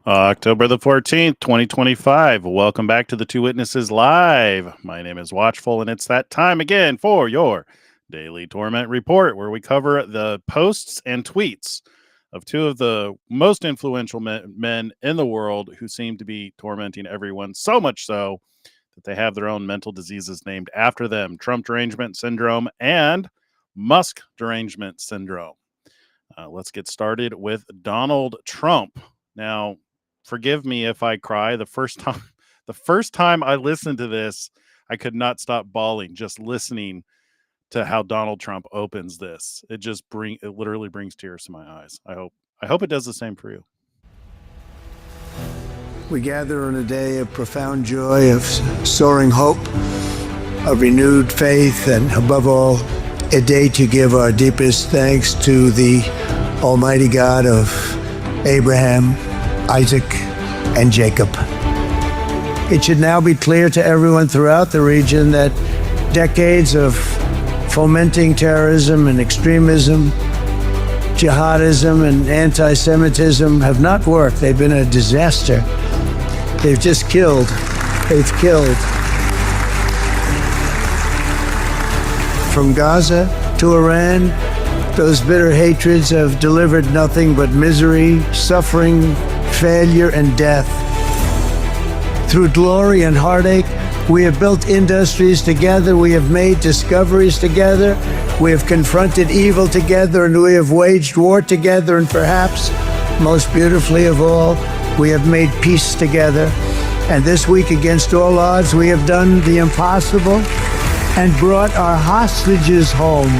October the 14th, 2025. Welcome back to the Two Witnesses Live. My name is Watchful, and it's that time again for your daily torment report, where we cover the posts and tweets of two of the most influential men in the world who seem to be tormenting everyone, so much so that they have their own mental diseases named after them: Trump derangement syndrome and Musk derangement syndrome. Let's get started with Donald Trump. Now, forgive me if I cry. The first time I listened to this, I could not stop bawling just listening to how Donald Trump opens this. It literally brings tears to my eyes. I hope it does the same for you. We gather on a day of profound joy, of soaring hope, of renewed faith, and above all, a day to give our deepest thanks to the Almighty God of Abraham, Isaac, and Jacob. It should now be clear to everyone throughout the region that decades of fomenting terrorism and extremism, jihadism and anti-Semitism have not worked. They've been a disaster. They've just killed. They've killed. From Gaza to Iran, those bitter hatreds have delivered nothing but misery, suffering, failure, and death. Through glory and heartache, we have built industries together, we have made discoveries together, we have confronted evil together, and we have waged war together, and perhaps, most beautifully of all, we have made peace together. And this week, against all odds, we have done the impossible and brought our hostages home.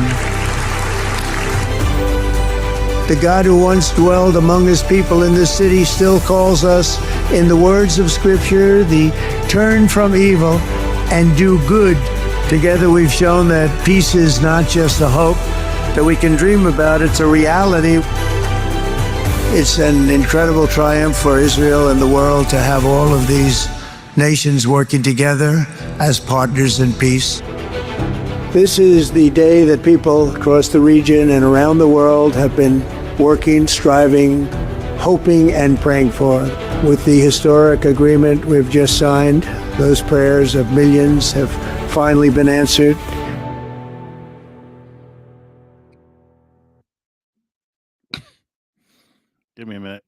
The God who once dwelled among his people in this city still calls us, in the words of Scripture, the turn from evil and do good. Together we've shown that peace is not just a hope that we can dream about, it's a reality. It's an incredible triumph for Israel and the world to have all of these nations working together as partners in peace. This is the day that people across the region and around the world have been working, striving, hoping, and praying for. With the historic agreement we've just signed, those prayers of millions have finally been answered. Give me a minute.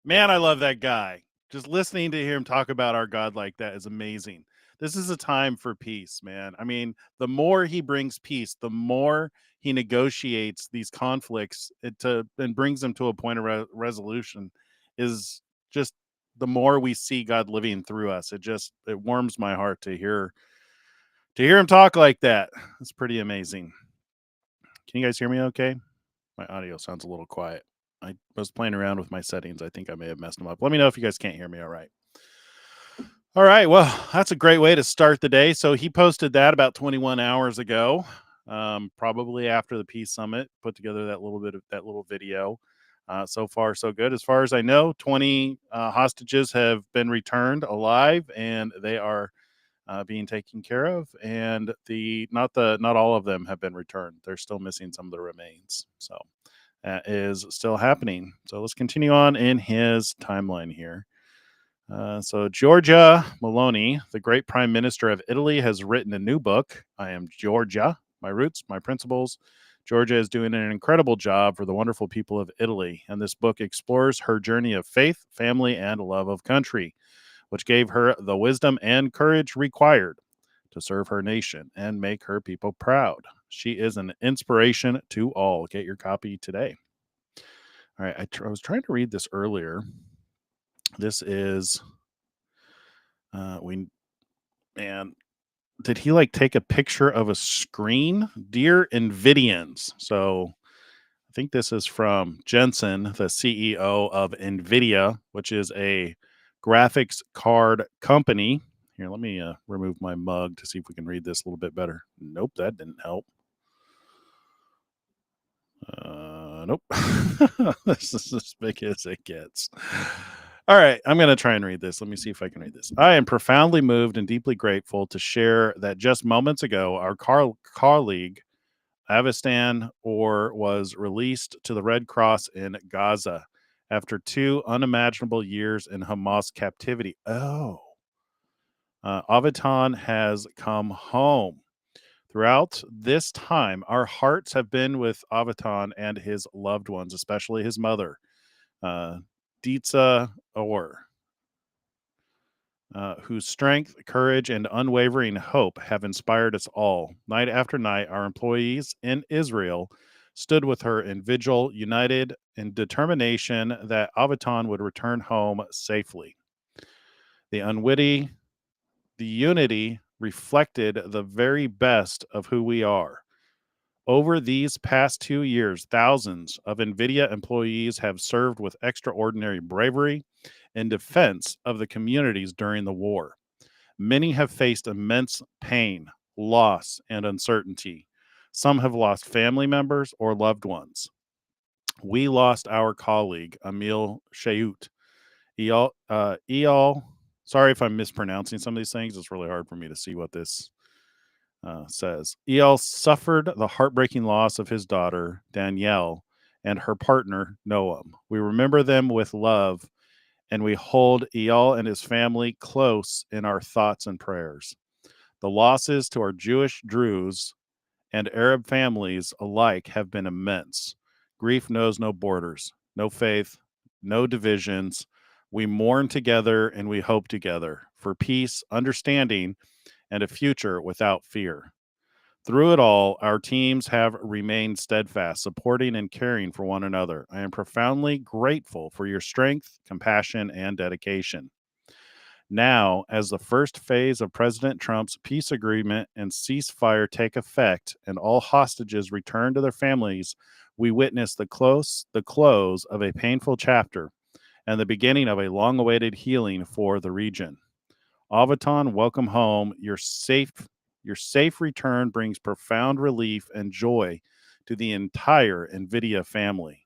Man, I love that guy. Just listening to him talk about our God like that is amazing. This is a time for peace, man. I mean, the more he brings peace, the more he negotiates these conflicts and brings them to a point of resolution, is just the more we see God living through us. It warms my heart to hear him talk like that. It's pretty amazing. Can you guys hear me okay? My audio sounds a little quiet. I was playing around with my settings. I think I may have messed them up. Let me know if you guys can't hear me all right. All right. Well, that's a great way to start the day. So he posted that about 21 hours ago, probably after the Peace Summit, put together that little video. So far, so good. As far as I know, 20 hostages have been returned alive, and they are being taken care of. And not all of them have been returned. They're still missing some of the remains. So that is still happening. So let's continue on in his timeline here. So Giorgia Meloni, the great prime minister of Italy, has written a new book. I Am Georgia, My Roots, My Principles. Georgia is doing an incredible job for the wonderful people of Italy, and this book explores her journey of faith, family, and love of country, which gave her the wisdom and courage required to serve her nation and make her people proud. She is an inspiration to all. Get your copy today. All right, I was trying to read this earlier. This is did he take a picture of a screen? Dear Nvidians. So I think this is from Jensen, the CEO of Nvidia, which is a graphics card company. Here, let me remove my mug to see if we can read this a little bit better. Nope, that didn't help. Nope. This is as big as it gets. All right, I'm going to try and read this. Let me see if I can read this. I am profoundly moved and deeply grateful to share that just moments ago, our colleague Avestan or was released to the Red Cross in Gaza after 2 unimaginable years in Hamas captivity. Oh, Avitan has come home. Throughout this time, our hearts have been with Avitan and his loved ones, especially his mother, Dietza Or, whose strength, courage, and unwavering hope have inspired us all. Night after night, our employees in Israel stood with her in vigil, united in determination that Avitan would return home safely. The unwitty, the unity reflected the very best of who we are. Over these past 2 years, thousands of NVIDIA employees have served with extraordinary bravery in defense of the communities during the war. Many have faced immense pain, loss, and uncertainty. Some have lost family members or loved ones. We lost our colleague, Emil Sheut. Eol, sorry if I'm mispronouncing some of these things. It's really hard for me to see what this says. El suffered the heartbreaking loss of his daughter, Danielle, and her partner, Noam. We remember them with love, and we hold El and his family close in our thoughts and prayers. The losses to our Jewish Druze and Arab families alike have been immense. Grief knows no borders, no faith, no divisions. We mourn together and we hope together for peace, understanding, and a future without fear. Through it all, our teams have remained steadfast, supporting and caring for one another. I am profoundly grateful for your strength, compassion, and dedication. Now, as the first phase of President Trump's peace agreement and ceasefire take effect and all hostages return to their families, we witness the close of a painful chapter and the beginning of a long-awaited healing for the region. Avitan, welcome home. Your safe return brings profound relief and joy to the entire NVIDIA family.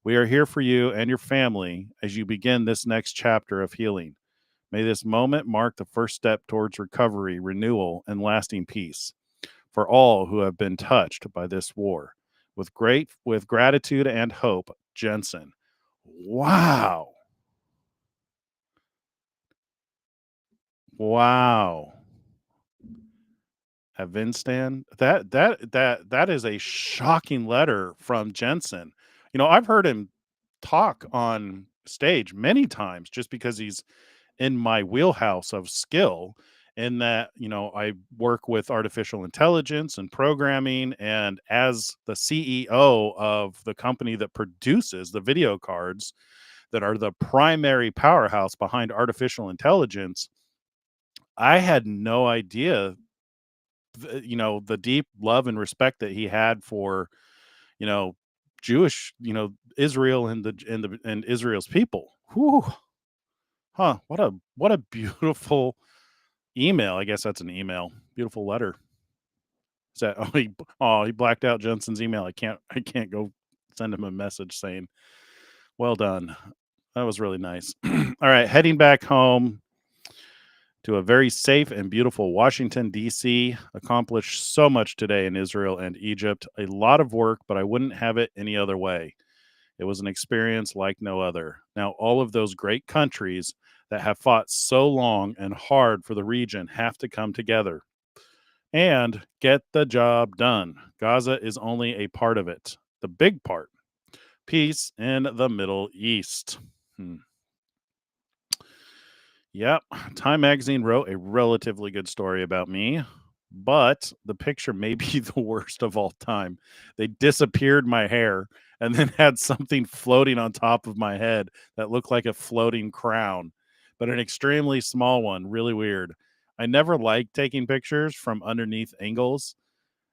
We are here for you and your family as you begin this next chapter of healing. May this moment mark the first step towards recovery, renewal, and lasting peace for all who have been touched by this war. With gratitude and hope, Jensen. Wow. Wow. Avinstan. That is a shocking letter from Jensen. I've heard him talk on stage many times just because he's in my wheelhouse of skill in that, I work with artificial intelligence and programming, and as the CEO of the company that produces the video cards that are the primary powerhouse behind artificial intelligence, I had no idea the deep love and respect that he had for you know Jewish, Israel and Israel's people. Whew. Huh, what a beautiful email. I guess that's an email. Beautiful letter. Is that he blacked out Jensen's email. I can't go send him a message saying well done. That was really nice. All right, heading back home to a very safe and beautiful Washington, D.C. Accomplished so much today in Israel and Egypt. A lot of work, but I wouldn't have it any other way. It was an experience like no other. Now, all of those great countries that have fought so long and hard for the region have to come together and get the job done. Gaza is only a part of it, the big part. Peace in the Middle East. Yep. Time magazine wrote a relatively good story about me, but the picture may be the worst of all time. They disappeared my hair and then had something floating on top of my head that looked like a floating crown, but an extremely small one. Really weird. I never liked taking pictures from underneath angles,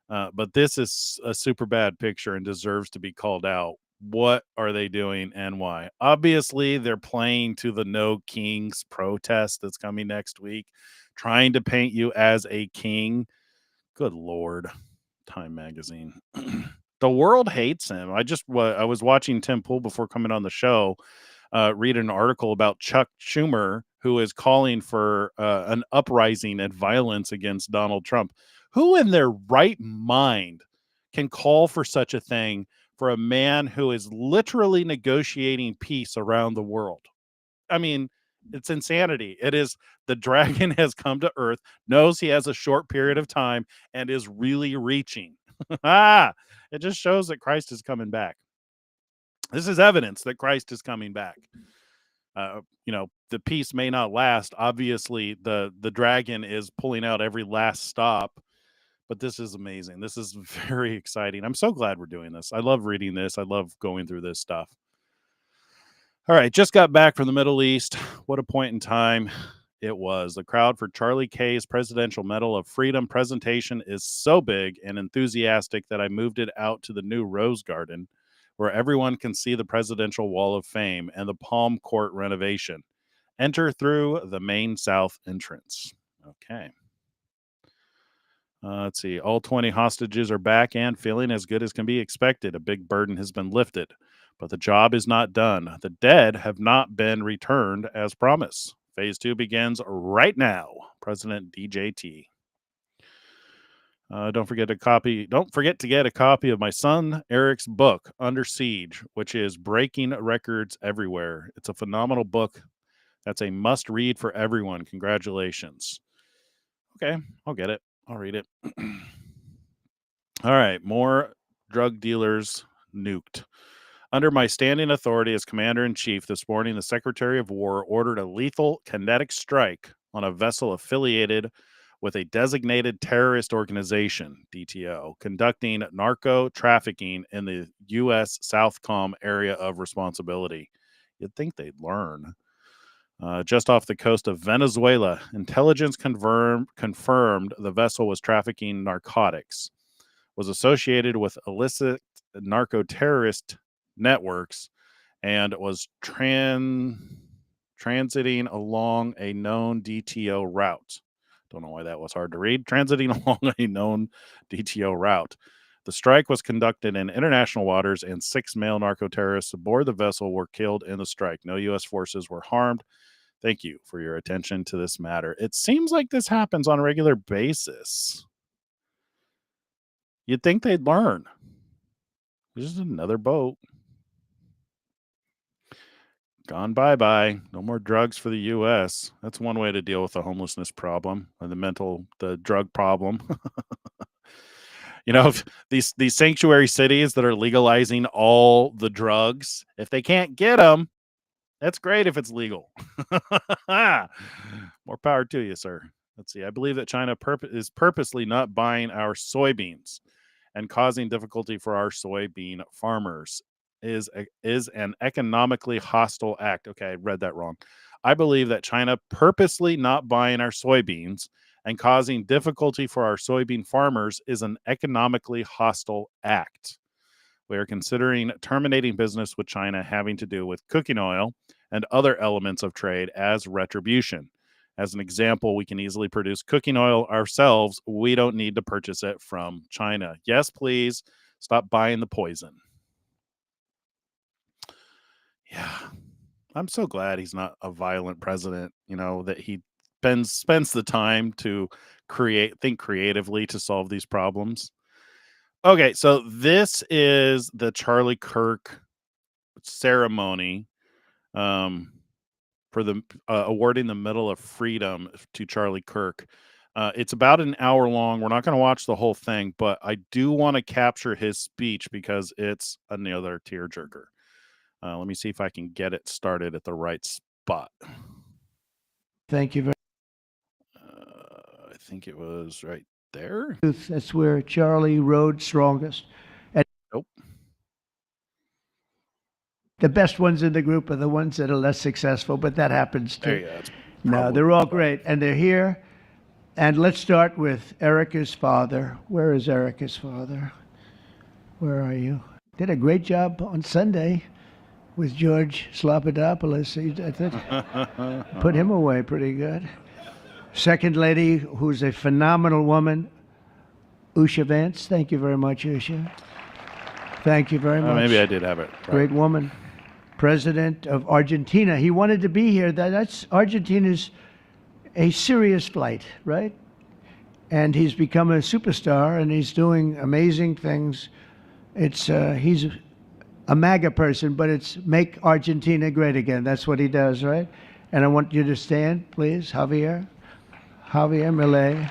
but this is a super bad picture and deserves to be called out. What are they doing and why? Obviously, they're playing to the No Kings protest that's coming next week, trying to paint you as a king. Good Lord. Time magazine. The world hates him. I was watching Tim Pool before coming on the show, read an article about Chuck Schumer, who is calling for an uprising and violence against Donald Trump. Who in their right mind can call for such a thing for a man who is literally negotiating peace around the world? I mean, it's insanity. It is the dragon has come to earth, knows he has a short period of time, and is really reaching. It just shows that Christ is coming back. This is evidence that Christ is coming back. The peace may not last. Obviously, the dragon is pulling out every last stop, but this is amazing. This is very exciting. I'm so glad we're doing this. I love reading this. I love going through this stuff. All right, just got back from the Middle East. What a point in time it was. The crowd for Charlie K's Presidential Medal of Freedom presentation is so big and enthusiastic that I moved it out to the new Rose Garden, where everyone can see the Presidential Wall of Fame and the Palm Court renovation. Enter through the main south entrance. Okay. Let's see. All 20 hostages are back and feeling as good as can be expected. A big burden has been lifted, but the job is not done. The dead have not been returned as promised. Phase 2 begins right now. President DJT. Don't forget to get a copy of my son Eric's book, Under Siege, which is breaking records everywhere. It's a phenomenal book. That's a must read for everyone. Congratulations. Okay, I'll get it. I'll read it. All right, more drug dealers nuked. Under my standing authority as Commander-in-Chief this morning, the Secretary of War ordered a lethal kinetic strike on a vessel affiliated with a designated terrorist organization, DTO, conducting narco trafficking in the U.S. Southcom area of responsibility. You'd think they'd learn. Just off the coast of Venezuela, intelligence confirmed the vessel was trafficking narcotics, was associated with illicit narco-terrorist networks, and was transiting along a known DTO route. Don't know why that was hard to read. Transiting along a known DTO route. The strike was conducted in international waters, and 6 male narco-terrorists aboard the vessel were killed in the strike. No U.S. forces were harmed. Thank you for your attention to this matter. It seems like this happens on a regular basis. You'd think they'd learn. This is another boat. Gone bye-bye. No more drugs for the U.S. That's one way to deal with the homelessness problem or the drug problem. If these sanctuary cities that are legalizing all the drugs, if they can't get them, that's great if it's legal. More power to you, sir. Let's see. I believe that China is purposely not buying our soybeans and causing difficulty for our soybean farmers is an economically hostile act. Okay, I read that wrong. I believe that China purposely not buying our soybeans and causing difficulty for our soybean farmers is an economically hostile act. We are considering terminating business with China having to do with cooking oil and other elements of trade as retribution. As an example, we can easily produce cooking oil ourselves. We don't need to purchase it from China. Yes, please stop buying the poison. Yeah, I'm so glad he's not a violent president, that he spends the time to think creatively to solve these problems. Okay, so this is the Charlie Kirk ceremony for the awarding the Medal of Freedom to Charlie Kirk. It's about an hour long. We're not going to watch the whole thing, but I do want to capture his speech because it's another tearjerker. Let me see if I can get it started at the right spot. Thank you very much. I think it was right there. That's where Charlie rode strongest. Nope. The best ones in the group are the ones that are less successful, but that happens too. No, they're all great, and they're here. And let's start with Erica's father. Where is Erica's father? Where are you? Did a great job on Sunday with George Slobodanopoulos. I think put him away pretty good. Second lady, who's a phenomenal woman, Usha Vance. Thank you very much, Usha. Thank you very much. Maybe I did have it. Great woman. President of Argentina. He wanted to be here. That's Argentina's a serious flight, right? and he's become a superstar, and he's doing amazing things. He's a MAGA person, but it's make Argentina great again. That's what he does, right? And I want you to stand, please, Javier Milei.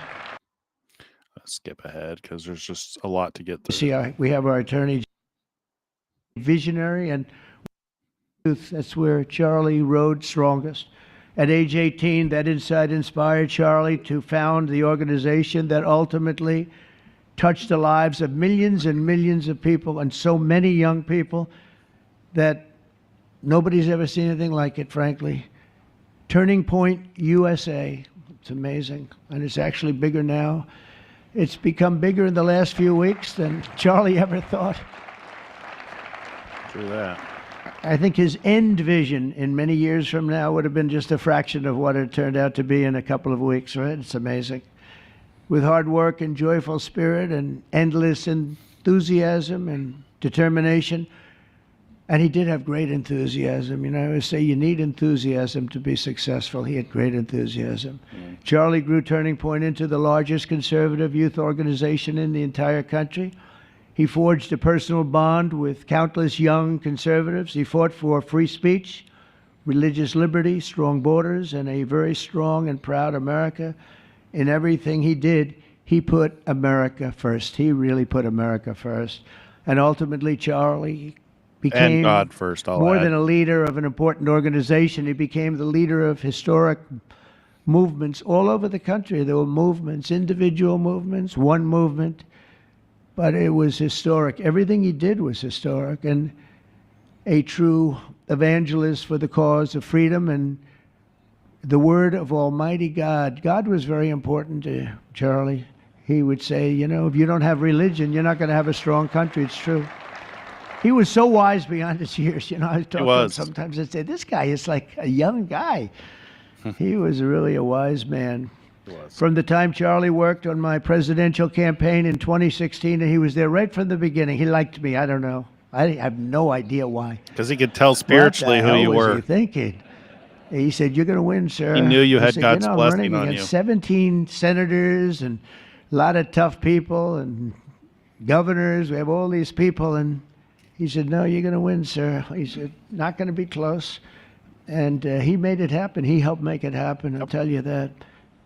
Skip ahead because there's just a lot to get through. See, we have our attorney, visionary and youth. That's where Charlie rode strongest. At age 18, that insight inspired Charlie to found the organization that ultimately touched the lives of millions and millions of people, and so many young people that nobody's ever seen anything like it, frankly. Turning Point USA. It's amazing, and it's actually bigger now. It's become bigger in the last few weeks than Charlie ever thought. True that. I think his end vision in many years from now would have been just a fraction of what it turned out to be in a couple of weeks, right? It's amazing. With hard work and joyful spirit and endless enthusiasm and determination. And he did have great enthusiasm. You know, I always say you need enthusiasm to be successful. He had great enthusiasm. Charlie grew Turning Point into the largest conservative youth organization in the entire country. He forged a personal bond with countless young conservatives. He fought for free speech, religious liberty, strong borders, and a very strong and proud America. In everything he did, he put America first. He really put America first. And ultimately, Charlie became and God first, more than a leader of an important organization. He became the leader of historic movements all over the country. There were movements, individual movements, one movement, but it was historic. Everything he did was historic, and a true evangelist for the cause of freedom and the word of Almighty God. God was very important to Charlie. He would say, you know, if you don't have religion, you're not going to have a strong country. It's true. He was so wise beyond his years. You know, I talk to him sometimes. I say, this guy is like a young guy. He was really a wise man. From the time Charlie worked on my presidential campaign in 2016, and he was there right from the beginning. He liked me. I don't know. I have no idea why. Because he could tell spiritually who you were. What was he thinking? He said, "You're going to win, sir." He knew you had God's I'm blessing running on you. against 17 senators and a lot of tough people and governors. We have all these people, and he said, "No, you're going to win, sir." He said, "Not going to be close." And he made it happen. He helped make it happen. I'll tell you that.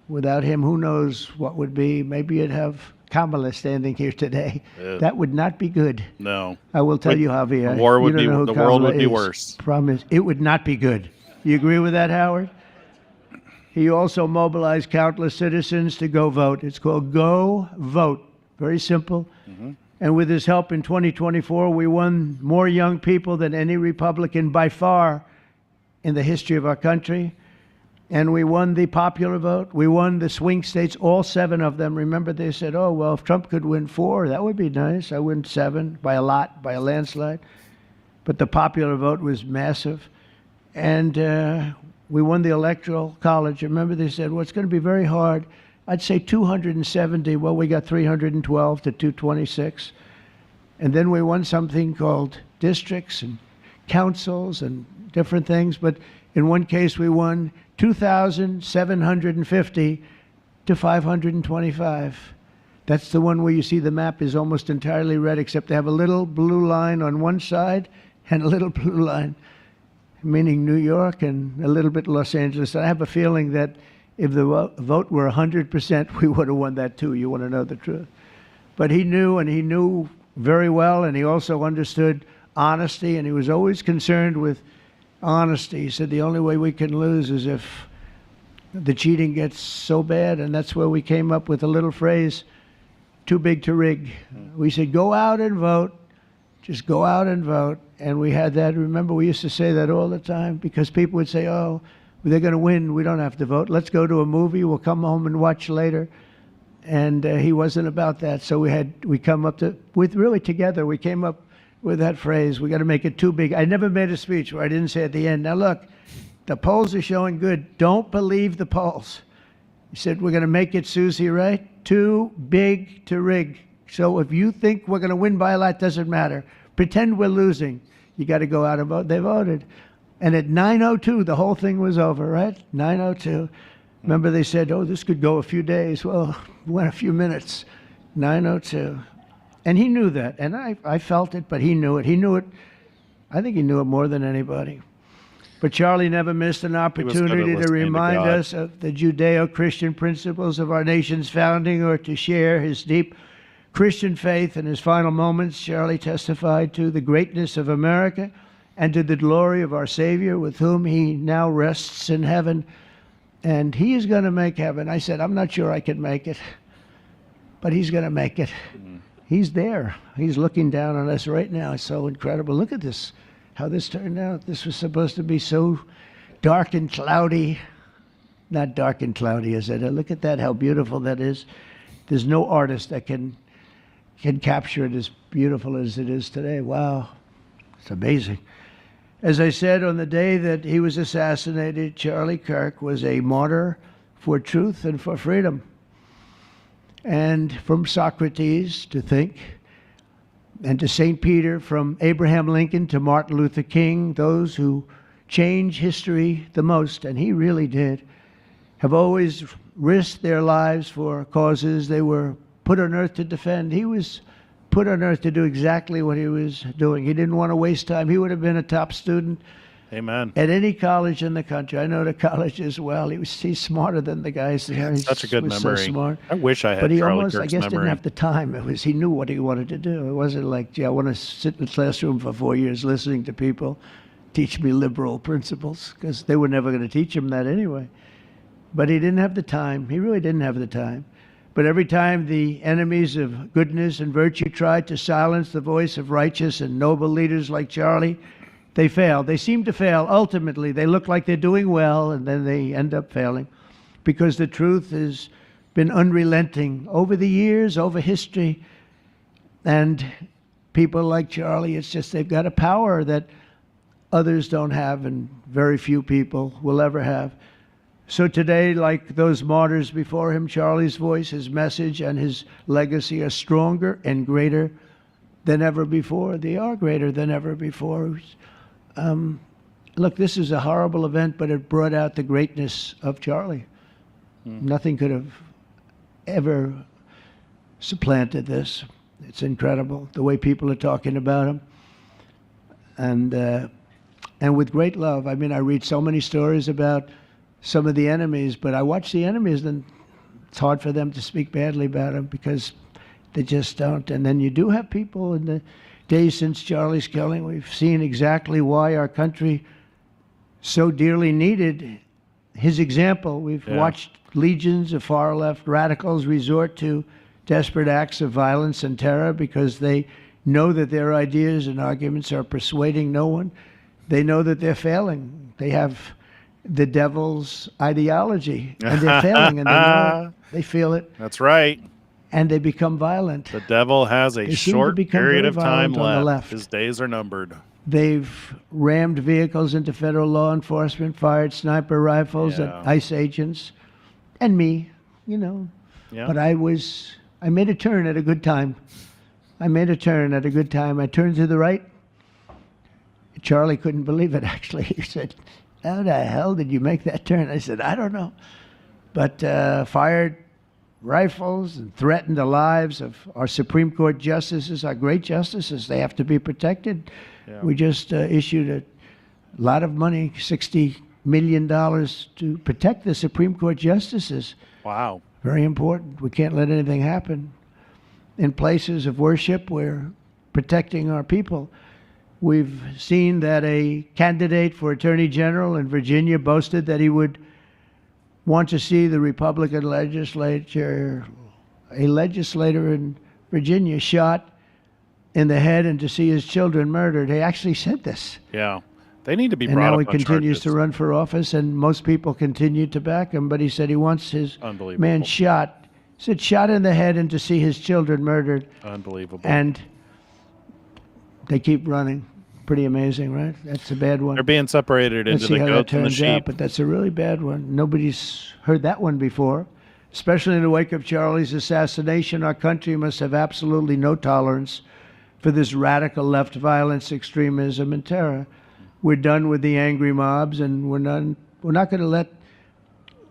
Without him, who knows what would be. Maybe you'd have Kamala standing here today. Yeah. That would not be good. No. I will tell you, Javier. The war would be, the world would be worse. Promise. It would not be good. You agree with that, Howard? He also mobilized countless citizens to go vote. It's called Go Vote. Very simple. Mm-hmm. And with his help in 2024, we won more young people than any Republican by far in the history of our country. And we won the popular vote. We won the swing states, all 7 of them. Remember, they said, oh, well, if Trump could win 4, that would be nice. I win 7 by a lot, by a landslide. But the popular vote was massive. And we won the Electoral College. Remember, they said, well, it's going to be very hard. I'd say 270. Well, we got 312 to 226. And then we won something called districts and councils and different things. But in one case, we won 2,750 to 525. That's the one where you see the map is almost entirely red, except they have a little blue line on one side and a little blue line, meaning New York, and a little bit Los Angeles. I have a feeling that if the vote were 100%, we would have won that too. You want to know the truth. But he knew, and he knew very well, and he also understood honesty, and he was always concerned with honesty. He said the only way we can lose is if the cheating gets so bad, and that's where we came up with a little phrase, too big to rig. We said, go out and vote. Just go out and vote. And we had that. Remember, we used to say that all the time because people would say, oh, they're going to win. We don't have to vote. Let's go to a movie. We'll come home and watch later. And he wasn't about that. So we come up to, with really together, we came up with that phrase, we got to make it too big. I never made a speech where I didn't say at the end, now look, the polls are showing good. Don't believe the polls. He said, we're going to make it, Susie, right? Too big to rig. So if you think we're going to win by a lot, doesn't matter. Pretend we're losing. You got to go out and vote. They voted. And at 9:02, the whole thing was over, right? 9:02. Remember they said, oh, this could go a few days. Well, it went a few minutes. 9:02. And he knew that. And I felt it, but he knew it. He knew it. I think he knew it more than anybody. But Charlie never missed an opportunity to remind us of the Judeo-Christian principles of our nation's founding, or to share his deep Christian faith. In his final moments, Charlie testified to the greatness of America and to the glory of our Savior, with whom he now rests in heaven. And he is going to make heaven. I said, I'm not sure I can make it, but he's going to make it. He's there. He's looking down on us right now. It's so incredible. Look at this, how this turned out. This was supposed to be so dark and cloudy. Not dark and cloudy, is it? Look at that, how beautiful that is. There's no artist that can capture it as beautiful as it is today. Wow, it's amazing. As I said, on the day that he was assassinated, Charlie Kirk was a martyr for truth and for freedom. And from Socrates to think, and to St. Peter, from Abraham Lincoln to Martin Luther King, those who change history the most, and he really did, have always risked their lives for causes they were put on earth to defend. He was put on earth to do exactly what he was doing. He didn't want to waste time. He would have been a top student. Amen. At any college in the country. I know the college as well. He's smarter than the guys there. He's such a good memory. So smart. I wish I had But he Charlie almost, Kirk's I guess, memory. didn't have the time. He knew what he wanted to do. It wasn't like, gee, I want to sit in the classroom for 4 years listening to people teach me liberal principles, because they were never going to teach him that anyway. But he didn't have the time. He really didn't have the time. But every time the enemies of goodness and virtue tried to silence the voice of righteous and noble leaders like Charlie, they failed. They seem to fail. Ultimately, they look like they're doing well, and then they end up failing, because the truth has been unrelenting over the years, over history. And people like Charlie, it's just they've got a power that others don't have, and very few people will ever have. So today, like those martyrs before him, Charlie's voice, his message, and his legacy are stronger and greater than ever before. They are greater than ever before. Look, this is a horrible event, but it brought out the greatness of Charlie. Nothing could have ever supplanted this. It's incredible, the way people are talking about him. And with great love. I mean, I read so many stories about some of the enemies, but I watch the enemies, and it's hard for them to speak badly about him, because they just don't. And then you do have people in the days since Charlie's killing. We've seen exactly why our country so dearly needed his example. We've watched legions of far-left radicals resort to desperate acts of violence and terror because they know that their ideas and arguments are persuading no one. They know that they're failing. They have the devil's ideology, and they're failing, and they know it. They feel it. That's right. And they become violent. The devil has a short period of time left. His days are numbered. They've rammed vehicles into federal law enforcement, fired sniper rifles at ICE agents, and me, you know. Yeah. But I made a turn at a good time. I turned to the right. Charlie couldn't believe it, actually. He said, how the hell did you make that turn? I said, I don't know. But fired rifles and threatened the lives of our Supreme Court justices, our great justices. They have to be protected. Yeah. We just issued a lot of money, $60 million, to protect the Supreme Court justices. Wow. Very important. We can't let anything happen. In places of worship, we're protecting our people. We've seen that a candidate for Attorney General in Virginia boasted that he would want to see the Republican legislature, a legislator in Virginia, shot in the head, and to see his children murdered. He actually said this. Yeah. They need to be brought up on charges. And now he continues to run for office, and most people continue to back him, but he said he wants his man shot. He said shot in the head and to see his children murdered. Unbelievable. And they keep running. Pretty amazing, right? That's a bad one. They're being separated into the goats and the sheep. Out, but that's a really bad one. Nobody's heard that one before. Especially in the wake of Charlie's assassination, our country must have absolutely no tolerance for this radical left violence, extremism, and terror. We're done with the angry mobs, and we're not going to let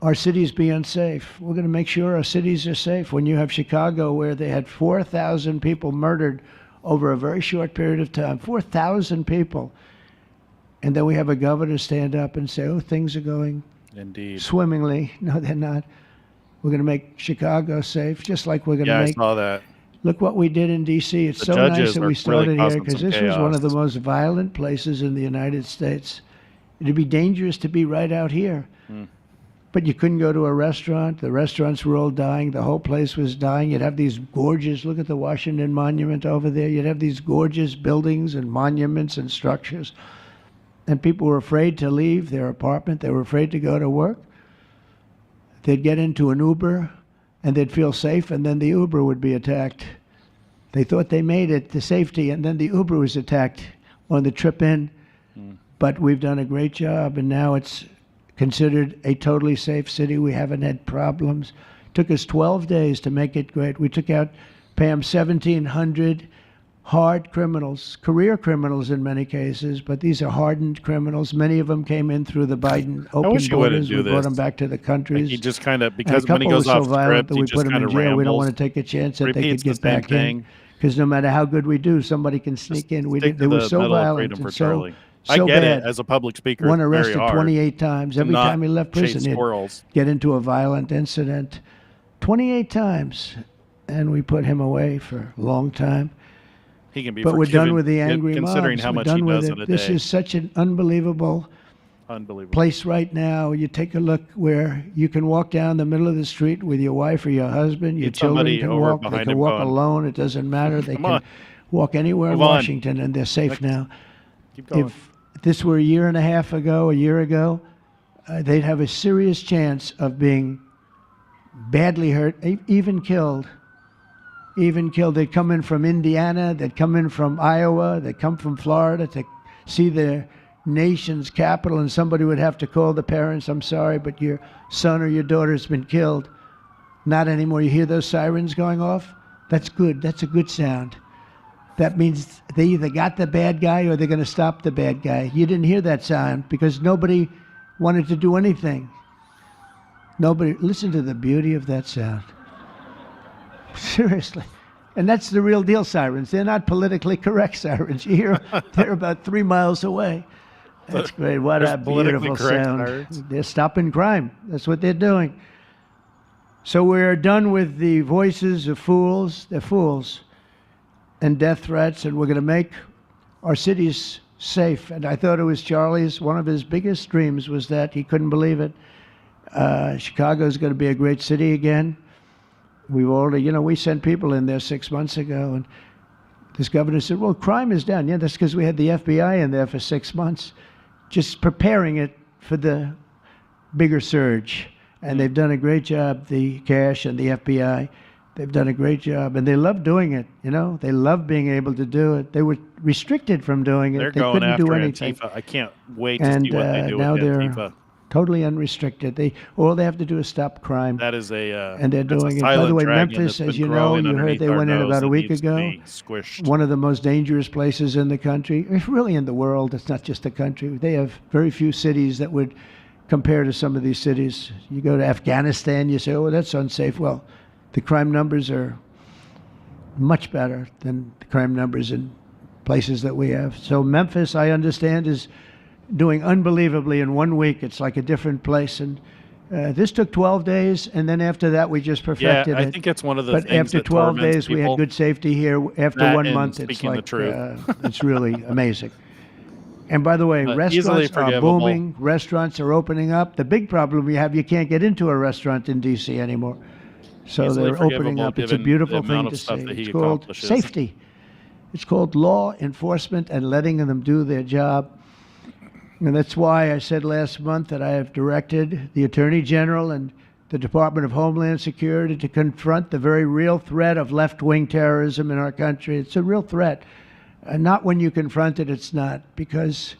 our cities be unsafe. We're going to make sure our cities are safe. When you have Chicago, where they had 4,000 people murdered over a very short period of time, 4,000 people, and then we have a governor stand up and say, oh, things are going swimmingly. No, they're not. We're going to make Chicago safe, just like we're going to make. I saw that. Look what we did in D.C. It's so nice that we started here, because this was one of the most violent places in the United States. It'd be dangerous to be right out here. But you couldn't go to a restaurant. The restaurants were all dying. The whole place was dying. You'd have these gorgeous, look at the Washington Monument over there. You'd have these gorgeous buildings and monuments and structures. And people were afraid to leave their apartment. They were afraid to go to work. They'd get into an Uber and they'd feel safe, and then the Uber would be attacked. They thought they made it to safety, and then the Uber was attacked on the trip in. But we've done a great job, and now it's considered a totally safe city. We haven't had problems. It took us 12 days to make it great. We took out, Pam, 1,700 hard criminals, career criminals in many cases, but these are hardened criminals. Many of them came in through the Biden open borders. We brought them back to the countries. He just kind of, because when he goes off script, that we put them in jail. We don't want to take a chance that they could get back in, because no matter how good we do, somebody can sneak in. They were so violent and so I get bad. it as a public speaker. One arrested 28 times. Every time he left prison, he'd get into a violent incident. 28 times. And we put him away for a long time. He can be but we're done with the angry considering mobs. how much we're done he does with in it. a This day. is such an unbelievable place right now. You take a look where you can walk down the middle of the street with your wife or your husband. Your children can walk. They can walk alone. It doesn't matter. They can walk anywhere in Washington, and they're safe now. Keep going. If this were a year ago, they'd have a serious chance of being badly hurt, even killed. They'd come in from Indiana, they'd come in from Iowa, they'd come from Florida to see their nation's capital, and somebody would have to call the parents, I'm sorry, but your son or your daughter's been killed. Not anymore. You hear those sirens going off? That's good. That's a good sound. That means they either got the bad guy or they're going to stop the bad guy. You didn't hear that sound because nobody wanted to do anything. Nobody. Listen to the beauty of that sound. Seriously. And that's the real deal sirens. They're not politically correct sirens. You hear they're about 3 miles away. That's great. What a beautiful sound. Sirens. They're stopping crime. That's what they're doing. So we're done with the voices of fools. They're fools. And death threats, and we're going to make our cities safe. And I thought it was Charlie's, one of his biggest dreams was that he couldn't believe it. Chicago's going to be a great city again. We've already, we sent people in there 6 months ago, and this governor said, well, crime is down. Yeah, that's because we had the FBI in there for 6 months, just preparing it for the bigger surge. And they've done a great job, the cash and the FBI. They've done a great job, and they love doing it. They love being able to do it. They were restricted from doing it. They're they going couldn't after do anything. Antifa. I can't wait to see what they do now with they're Antifa. Totally unrestricted. All they have to do is stop crime. That is and they're doing it. By the way, Memphis, as you know, you heard they went in about a week ago. One of the most dangerous places in the country, really in the world. It's not just the country. They have very few cities that would compare to some of these cities. You go to Afghanistan, you say, oh, that's unsafe. Well, the crime numbers are much better than the crime numbers in places that we have. So Memphis, I understand, is doing unbelievably in 1 week. It's like a different place. And this took 12 days, and then after that, we just perfected it. I think it's one of the but things after that 12 days, people. we had good safety here. After 1 month, it's like, the truth. It's really amazing. And by the way, restaurants are booming. Restaurants are opening up. The big problem we have, you can't get into a restaurant in D.C. anymore. So they're opening up. It's a beautiful thing to see. It's called safety. It's called law enforcement and letting them do their job. And that's why I said last month that I have directed the Attorney General and the Department of Homeland Security to confront the very real threat of left-wing terrorism in our country. It's a real threat. Not when you confront it, it's not, because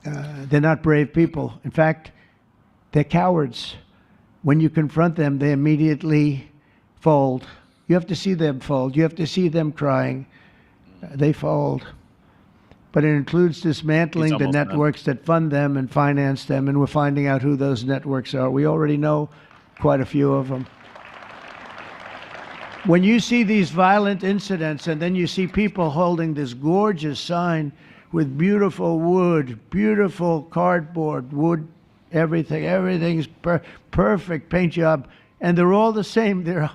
they're not brave people. In fact, they're cowards. When you confront them, they immediately fold. You have to see them fold. You have to see them crying. They fold. but it includes He's dismantling the almost done. networks that fund them and finance them, and we're finding out who those networks are. We already know quite a few of them. When you see these violent incidents and then you see people holding this gorgeous sign with beautiful wood, beautiful cardboard, wood, everything's perfect paint job, and they're all the same. They're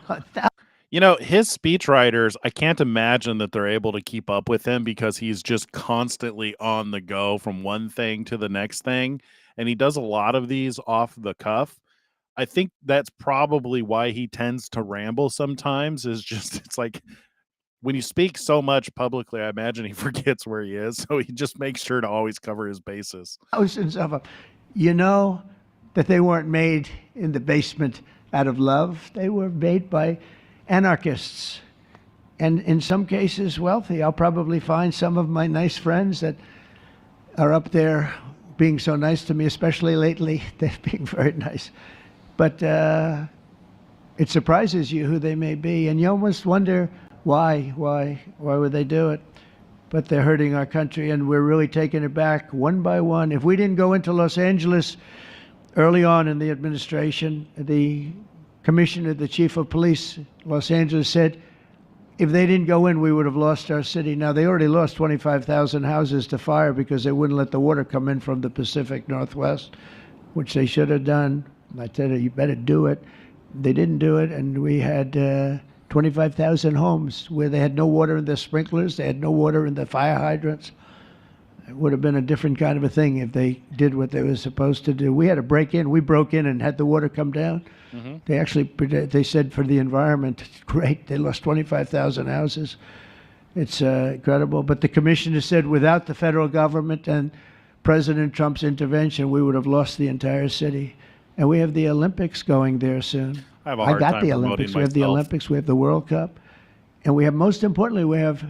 You know, his speechwriters, I can't imagine that they're able to keep up with him because he's just constantly on the go from one thing to the next thing. And he does a lot of these off the cuff. I think that's probably why he tends to ramble sometimes, is just it's like when you speak so much publicly, I imagine he forgets where he is. So he just makes sure to always cover his bases. thousands of them. You know that they weren't made in the basement out of love. They were made by anarchists, and in some cases wealthy. I'll probably find some of my nice friends that are up there being so nice to me, especially lately. They're being very nice. But it surprises you who they may be, and you almost wonder why would they do it? But they're hurting our country, and we're really taking it back one by one. If we didn't go into Los Angeles early on in the administration, the commissioner, the chief of police, Los Angeles, said if they didn't go in, we would have lost our city. Now, they already lost 25,000 houses to fire because they wouldn't let the water come in from the Pacific Northwest, which they should have done. I said, you better do it. They didn't do it, and we had 25,000 homes where they had no water in their sprinklers, they had no water in the fire hydrants. It would have been a different kind of a thing if they did what they were supposed to do. We had to break in. We broke in and had the water come down. Mm-hmm. They said for the environment, great, they lost 25,000 houses. It's incredible. But the commissioner said without the federal government and President Trump's intervention, we would have lost the entire city. And we have the Olympics going there soon. I got the Olympics. We have the Olympics. We have the World Cup. And we have, most importantly, we have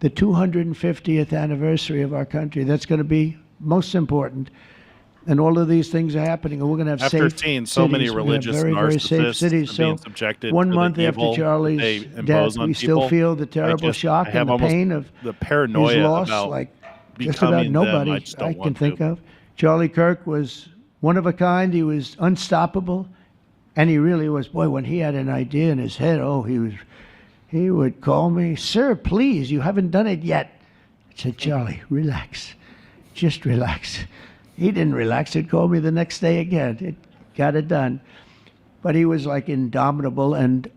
the 250th anniversary of our country. That's going to be most important. And all of these things are happening. And we're going to have after safe seeing so cities. many religious very, very safe cities. being So subjected 1 to month the after evil Charlie's they death, impose on we still people, feel the terrible I shock have and the almost pain of the his paranoia loss, about like just about becoming them. nobody I just don't I want can think to. of. Charlie Kirk was one of a kind. He was unstoppable. And he really was. Boy, when he had an idea in his head, he would call me, sir, please, you haven't done it yet. I said, Charlie, relax. Just relax. He didn't relax. He'd call me the next day again. It got it done. But he was like indomitable and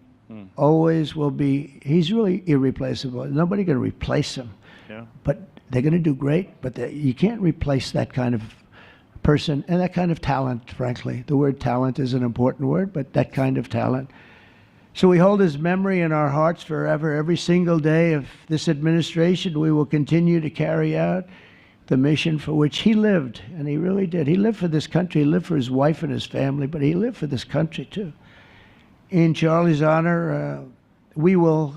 always will be. He's really irreplaceable. Nobody going to replace him. Yeah. But they're going to do great. But you can't replace that kind of person and that kind of talent, frankly. The word talent is an important word, but that kind of talent. So we hold his memory in our hearts forever. Every single day of this administration, we will continue to carry out the mission for which he lived, and he really did. He lived for this country. He lived for his wife and his family, but he lived for this country too. In Charlie's honor, we will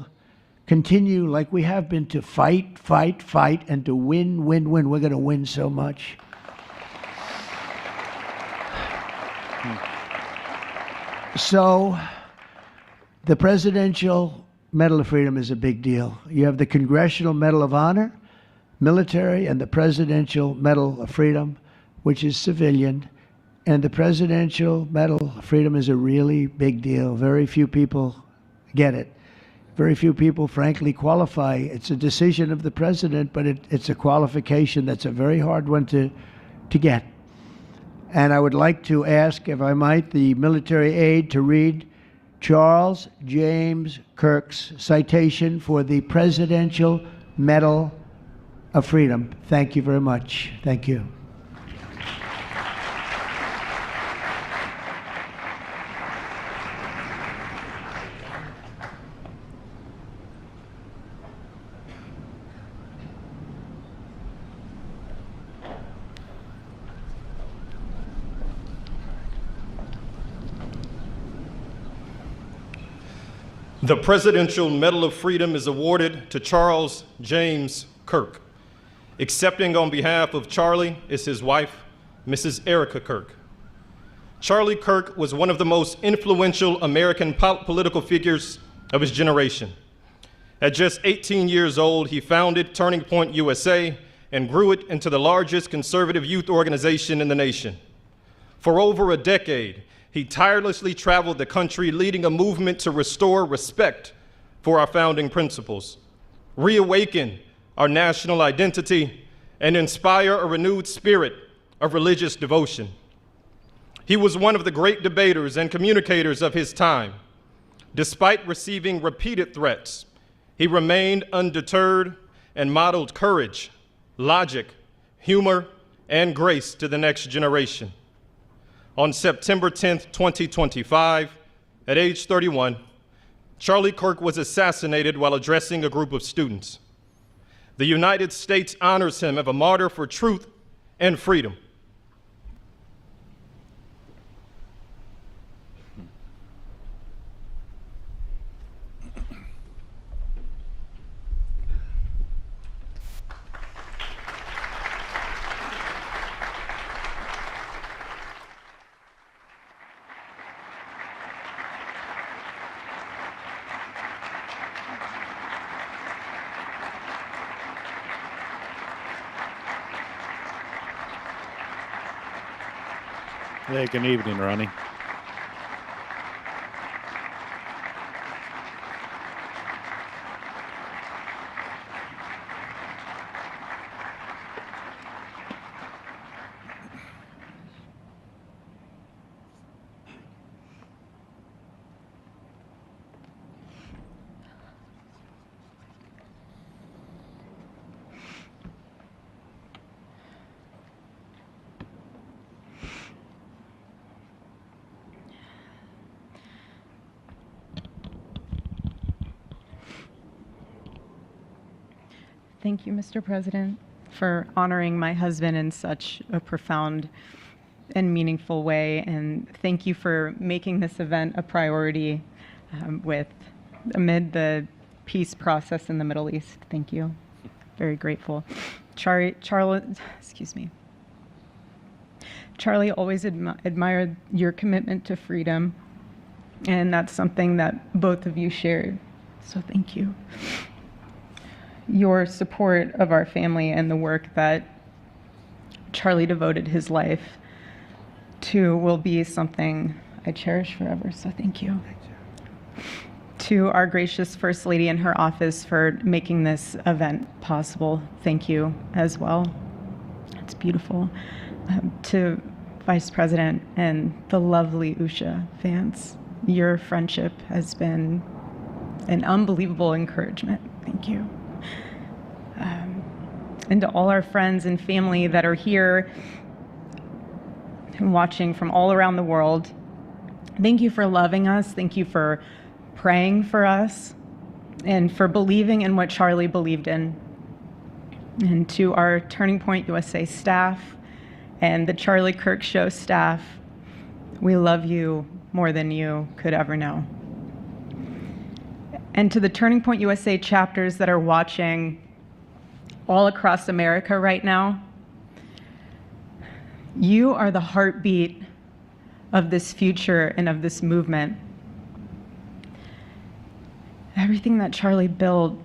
continue like we have been to fight, and to win. We're going to win so much. So the Presidential Medal of Freedom is a big deal. You have the Congressional Medal of Honor, military, and the Presidential Medal of Freedom, which is civilian. And the Presidential Medal of Freedom is a really big deal. Very few people get it. Very few people, frankly, qualify. It's a decision of the president, but it's a qualification that's a very hard one to get. And I would like to ask, if I might, the military aide to read Charles James Kirk's citation for the Presidential Medal of Freedom. Thank you very much. Thank you. The Presidential Medal of Freedom is awarded to Charles James Kirk. Accepting on behalf of Charlie is his wife, Mrs. Erica Kirk. Charlie Kirk was one of the most influential American political figures of his generation. At just 18 years old, he founded Turning Point USA and grew it into the largest conservative youth organization in the nation. For over a decade, he tirelessly traveled the country leading a movement to restore respect for our founding principles, reawaken our national identity, and inspire a renewed spirit of religious devotion. He was one of the great debaters and communicators of his time. Despite receiving repeated threats, he remained undeterred and modeled courage, logic, humor, and grace to the next generation. On September 10th, 2025, at age 31, Charlie Kirk was assassinated while addressing a group of students. The United States honors him as a martyr for truth and freedom. Hey, good evening, Ronnie. Thank you, Mr. President, for honoring my husband in such a profound and meaningful way. And thank you for making this event a priority amid the peace process in the Middle East. Thank you. Very grateful. Charlie always admired your commitment to freedom, and that's something that both of you shared. So thank you. Your support of our family and the work that Charlie devoted his life to will be something I cherish forever, so thank you. To our gracious First Lady in her office for making this event possible, thank you as well. It's beautiful. To Vice President and the lovely Usha fans, your friendship has been an unbelievable encouragement. Thank you. And to all our friends and family that are here and watching from all around the world, thank you for loving us. Thank you for praying for us and for believing in what Charlie believed in. And to our Turning Point USA staff and the Charlie Kirk Show staff, we love you more than you could ever know. And to the Turning Point USA chapters that are watching all across America right now, you are the heartbeat of this future and of this movement. Everything that Charlie built,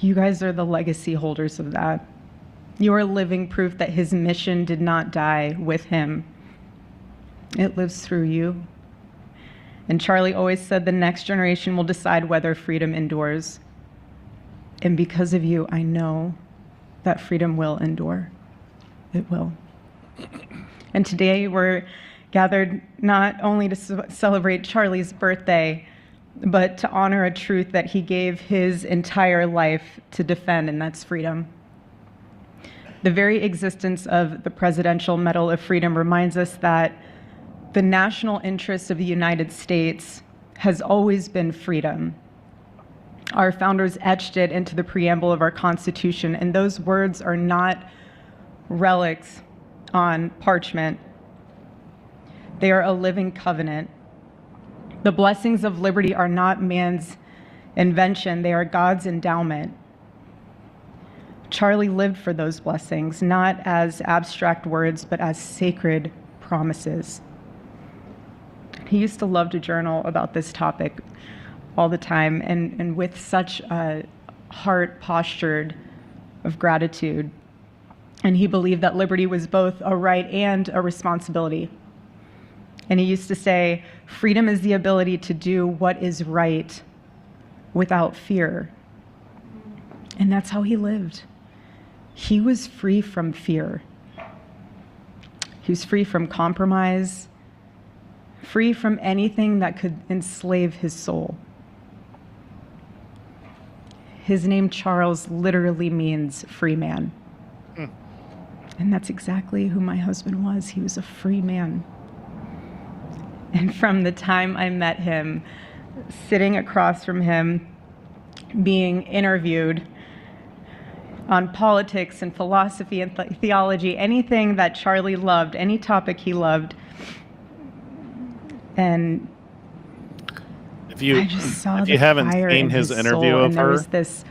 you guys are the legacy holders of that. You are living proof that his mission did not die with him. It lives through you. And Charlie always said the next generation will decide whether freedom endures. And because of you, I know that freedom will endure. It will. And today we're gathered not only to celebrate Charlie's birthday, but to honor a truth that he gave his entire life to defend, and that's freedom. The very existence of the Presidential Medal of Freedom reminds us that the national interest of the United States has always been freedom. Our founders etched it into the preamble of our Constitution, and those words are not relics on parchment. They are a living covenant. The blessings of liberty are not man's invention, they are God's endowment. Charlie lived for those blessings, not as abstract words, but as sacred promises. He used to love to journal about this topic all the time, and with such a heart postured of gratitude And he believed that liberty was both a right and a responsibility. And he used to say, freedom is the ability to do what is right without fear. And that's how he lived. He was free from fear. He was free from compromise, free from anything that could enslave his soul. His name, Charles, literally means free man. And that's exactly who my husband was. He was a free man. And from the time I met him, sitting across from him, being interviewed on politics and philosophy and theology, anything that Charlie loved, any topic he loved. And If you I just saw if the you haven't fire seen in his his interview soul, of and there her, was this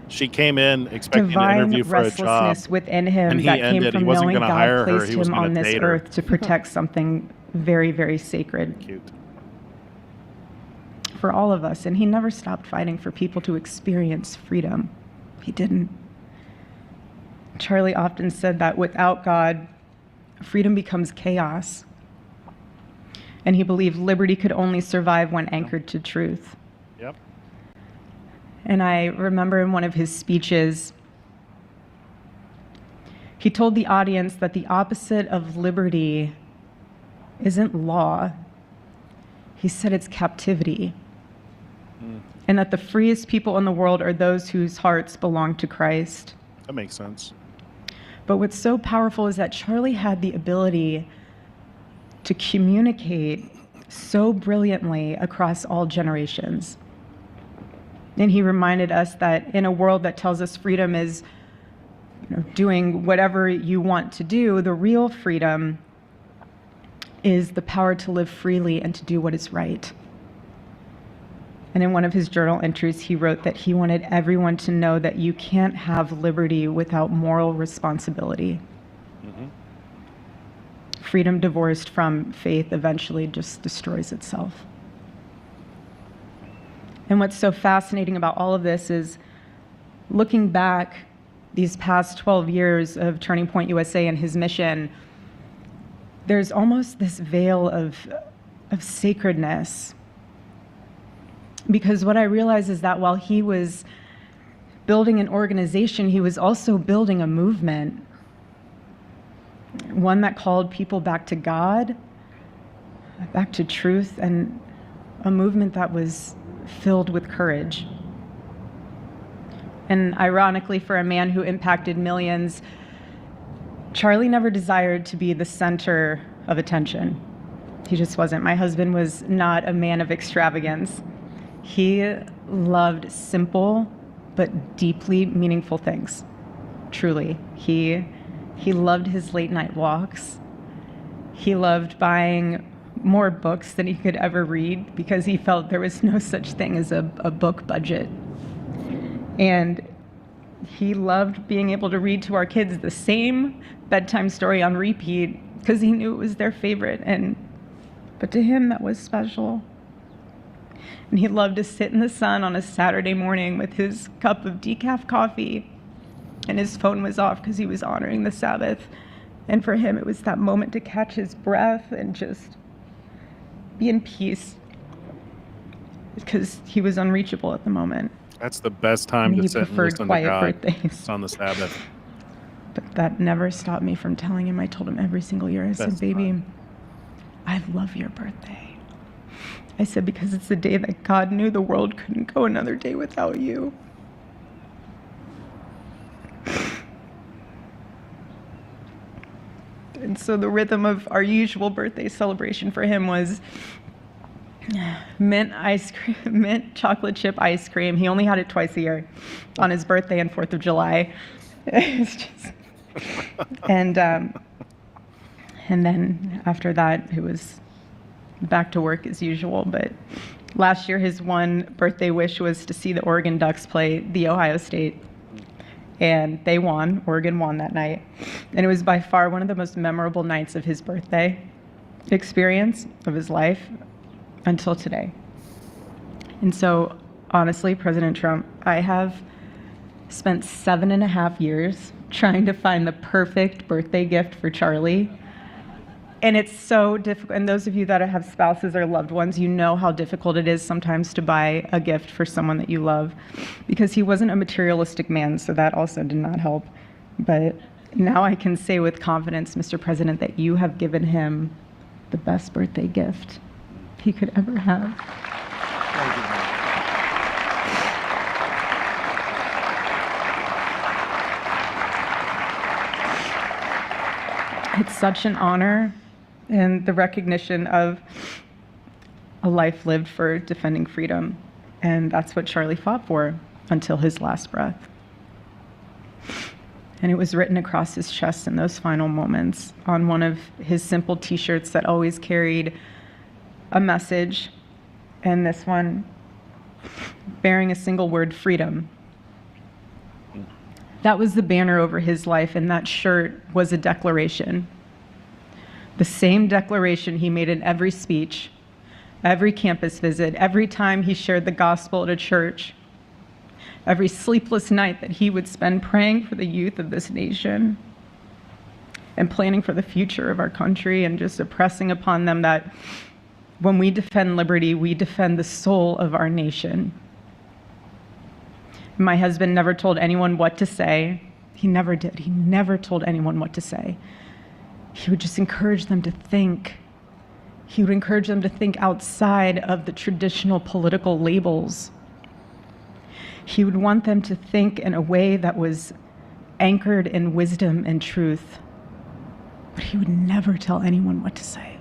she came in expecting an divine interview for a job, restlessness within him and he that came ended. He from wasn't knowing going to God hire her. placed He was him going on to this date her. earth to protect something very, very sacred Cute. for all of us. And he never stopped fighting for people to experience freedom. He didn't. Charlie often said that without God, freedom becomes chaos. And he believed liberty could only survive when anchored to truth. Yep. And I remember in one of his speeches, he told the audience that the opposite of liberty isn't law. He said it's captivity. And that the freest people in the world are those whose hearts belong to Christ. That makes sense. But what's so powerful is that Charlie had the ability to communicate so brilliantly across all generations. And he reminded us that in a world that tells us freedom is, doing whatever you want to do, the real freedom is the power to live freely and to do what is right. And in one of his journal entries, he wrote that he wanted everyone to know that you can't have liberty without moral responsibility. Freedom divorced from faith eventually just destroys itself. And what's so fascinating about all of this is looking back these past 12 years of Turning Point USA and his mission, there's almost this veil of sacredness. Because what I realize is that while he was building an organization, he was also building a movement. One that called people back to God, back to truth, and a movement that was filled with courage. And ironically, for a man who impacted millions, Charlie never desired to be the center of attention. He just wasn't. My husband was not a man of extravagance. He loved simple but deeply meaningful things. Truly. He loved his late night walks. He loved buying more books than he could ever read because he felt there was no such thing as a book budget. And he loved being able to read to our kids the same bedtime story on repeat because he knew it was their favorite. But to him, that was special. And he loved to sit in the sun on a Saturday morning with his cup of decaf coffee, and his phone was off because he was honoring the Sabbath. And for him, it was that moment to catch his breath and just be in peace because he was unreachable at the moment. That's the best time And to he sit and preferred listen to quiet God. birthdays. It's on the Sabbath. But that never stopped me from telling him. I told him every single year, I said, That's baby, fine. I love your birthday. I said, because it's the day that God knew the world couldn't go another day without you. And so the rhythm of our usual birthday celebration for him was mint ice cream, mint chocolate chip ice cream. He only had it twice a year, on his birthday and 4th of July. It's just, and then after that, it was back to work as usual. But last year, his one birthday wish was to see the Oregon Ducks play the Ohio State. And they won. Oregon won that night. And it was by far one of the most memorable nights of his birthday experience of his life until today. And so, honestly, President Trump, I have spent 7.5 years trying to find the perfect birthday gift for Charlie. And it's so difficult. And those of you that have spouses or loved ones, you know how difficult it is sometimes to buy a gift for someone that you love, because he wasn't a materialistic man, so that also did not help. But now I can say with confidence, Mr. President, that you have given him the best birthday gift he could ever have. Thank you, man. It's such an honor and the recognition of a life lived for defending freedom. And that's what Charlie fought for until his last breath. And it was written across his chest in those final moments on one of his simple t-shirts that always carried a message, and this one bearing a single word, freedom. That was the banner over his life, and that shirt was a declaration. The same declaration he made in every speech, every campus visit, every time he shared the gospel at a church, every sleepless night that he would spend praying for the youth of this nation and planning for the future of our country, and just impressing upon them that when we defend liberty, we defend the soul of our nation. My husband never told anyone what to say. He never did. He never told anyone what to say. He would just encourage them to think. He would encourage them to think outside of the traditional political labels. He would want them to think in a way that was anchored in wisdom and truth. But he would never tell anyone what to say.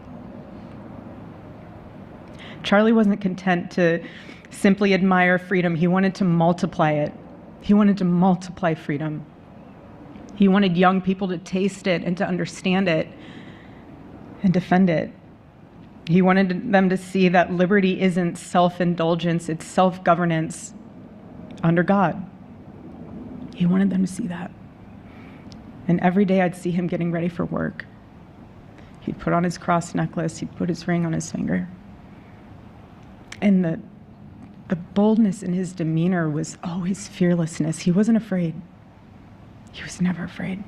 Charlie wasn't content to simply admire freedom. He wanted to multiply it. He wanted to multiply freedom. He wanted young people to taste it and to understand it and defend it. He wanted them to see that liberty isn't self-indulgence, it's self-governance under God. He wanted them to see that. And every day I'd see him getting ready for work. He'd put on his cross necklace, he'd put his ring on his finger. And the boldness in his demeanor was always fearlessness. He wasn't afraid. He was never afraid.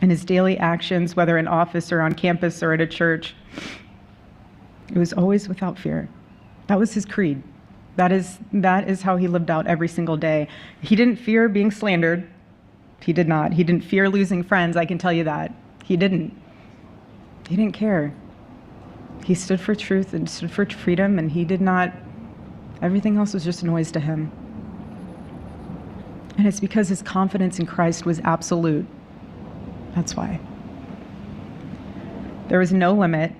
In his daily actions, whether in office or on campus or at a church, it was always without fear. That was his creed. That is how he lived out every single day. He didn't fear being slandered. He did not. He didn't fear losing friends, I can tell you that. He didn't. He didn't care. He stood for truth and stood for freedom, and he did not, everything else was just noise to him. And it's because his confidence in Christ was absolute. That's why. There was no limit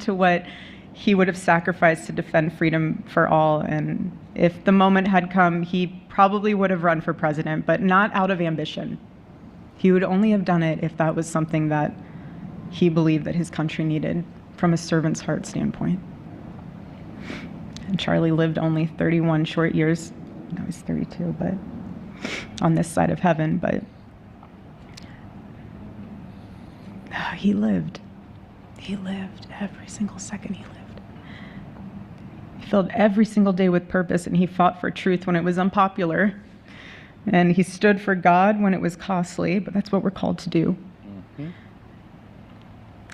to what he would have sacrificed to defend freedom for all. And if the moment had come, he probably would have run for president, but not out of ambition. He would only have done it if that was something that he believed that his country needed from a servant's heart standpoint. And Charlie lived only 31 short years. No, he's 32, but on this side of heaven, but he lived. He lived every single second he lived. He filled every single day with purpose, and he fought for truth when it was unpopular. And he stood for God when it was costly, but that's what we're called to do. Mm-hmm.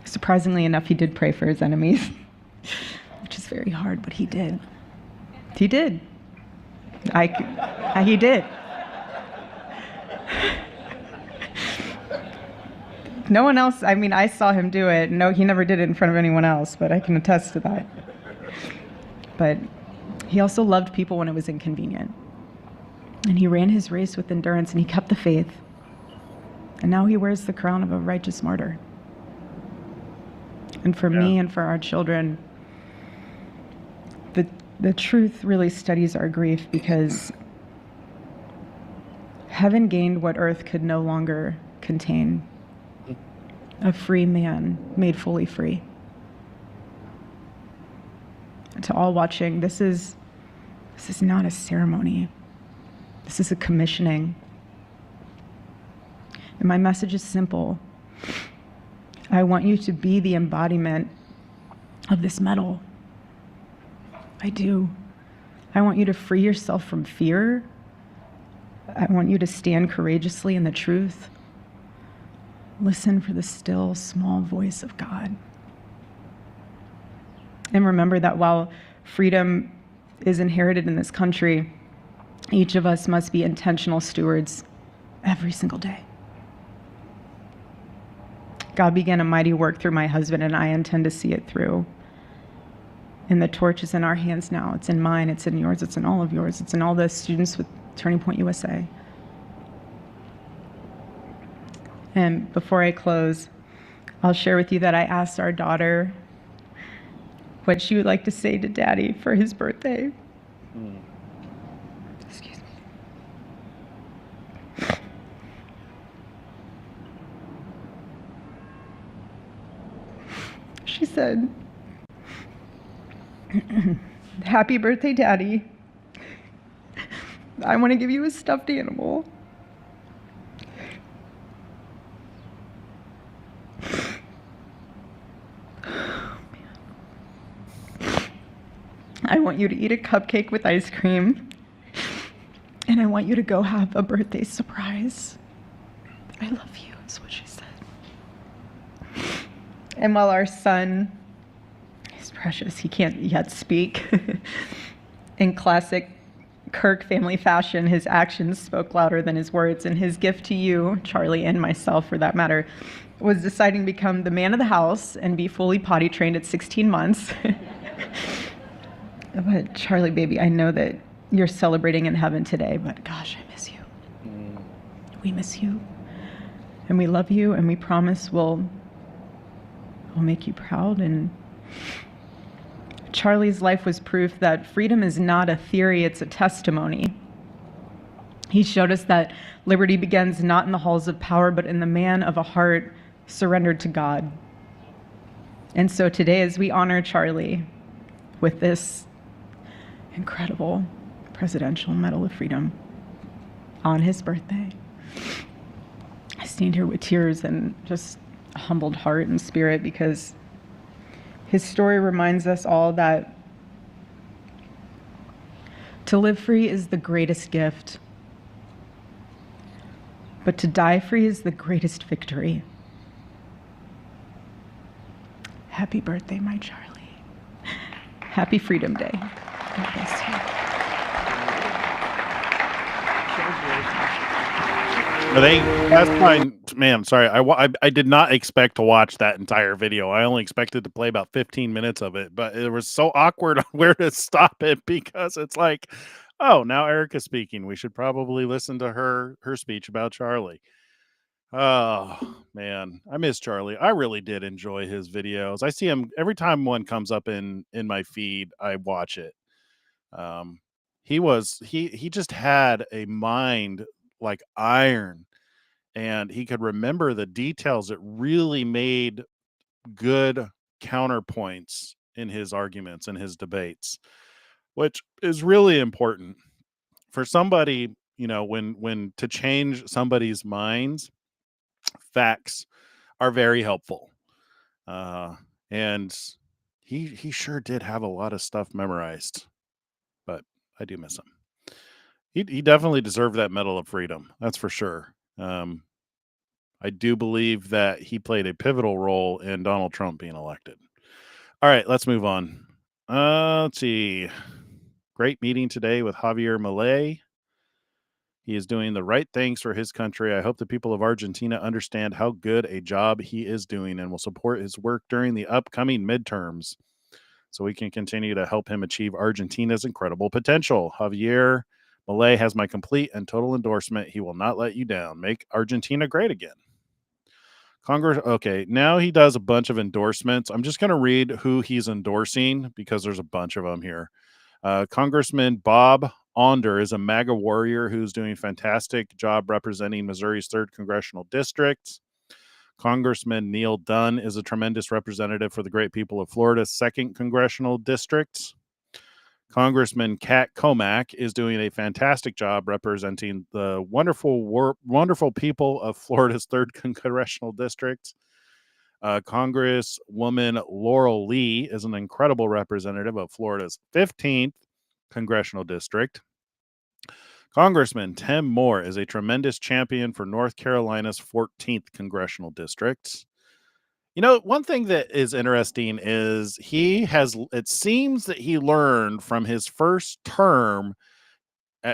Surprisingly enough, he did pray for his enemies, which is very hard, but he did. He did. He did. No one else, I mean, I saw him do it. No, he never did it in front of anyone else, but I can attest to that. But he also loved people when it was inconvenient. And he ran his race with endurance, and he kept the faith. And now he wears the crown of a righteous martyr. And for me and for our children, the truth really studies our grief, because heaven gained what earth could no longer contain. A free man made fully free. And to all watching, this is not a ceremony. This is a commissioning. And my message is simple. I want you to be the embodiment of this medal. I do. I want you to free yourself from fear. I want you to stand courageously in the truth. Listen for the still, small voice of God. And remember that while freedom is inherited in this country, each of us must be intentional stewards every single day. God began a mighty work through my husband, and I intend to see it through. And the torch is in our hands now. It's in mine, it's in yours, it's in all of yours, it's in all the students with Turning Point USA. And before I close, I'll share with you that I asked our daughter what she would like to say to Daddy for his birthday. Excuse me. She said, "Happy birthday, Daddy. I want to give you a stuffed animal. I want you to eat a cupcake with ice cream, and I want you to go have a birthday surprise. I love you," is what she said. And while our son is precious, he can't yet speak, in classic Kirk family fashion, his actions spoke louder than his words, and his gift to you, Charlie, and myself for that matter, was deciding to become the man of the house and be fully potty trained at 16 months. But Charlie, baby, I know that you're celebrating in heaven today, but gosh, I miss you. We miss you, and we love you, and we promise we'll make you proud. And Charlie's life was proof that freedom is not a theory, it's a testimony. He showed us that liberty begins not in the halls of power, but in the man of a heart surrendered to God. And so today, as we honor Charlie with this incredible Presidential Medal of Freedom on his birthday, I stand here with tears and just a humbled heart and spirit, because his story reminds us all that to live free is the greatest gift, but to die free is the greatest victory. Happy birthday, my Charlie. Happy Freedom Day. God bless you. That's fine, man. Sorry, I did not expect to watch that entire video. I only expected to play about 15 minutes of it, but it was so awkward on where to stop it, because it's like, oh, now Erica's speaking. We should probably listen to her speech about Charlie. Oh man, I miss Charlie. I really did enjoy his videos. I see him every time one comes up in my feed. I watch it. Um, he just had a mind like iron, and he could remember the details. It really made good counterpoints in his arguments and his debates, which is really important for somebody, when to change somebody's minds. Facts are very helpful. And he sure did have a lot of stuff memorized, but I do miss him. He definitely deserved that Medal of Freedom. That's for sure. I do believe that he played a pivotal role in Donald Trump being elected. All right, let's move on. Let's see. Great meeting today with Javier Milei. He is doing the right things for his country. I hope the people of Argentina understand how good a job he is doing and will support his work during the upcoming midterms so we can continue to help him achieve Argentina's incredible potential. Javier Milei has my complete and total endorsement. He will not let you down. Make Argentina great again. Congress. Okay, now he does a bunch of endorsements. I'm just going to read who he's endorsing because there's a bunch of them here. Congressman Bob Onder is a MAGA warrior who's doing a fantastic job representing Missouri's 3rd Congressional District. Congressman Neil Dunn is a tremendous representative for the great people of Florida's 2nd Congressional District. Congressman Kat Comack is doing a fantastic job representing the wonderful people of Florida's 3rd Congressional District. Congresswoman Laurel Lee is an incredible representative of Florida's 15th congressional district. Congressman Tim Moore is a tremendous champion for North Carolina's 14th congressional district. You know, one thing that is interesting is it seems that he learned from his first term.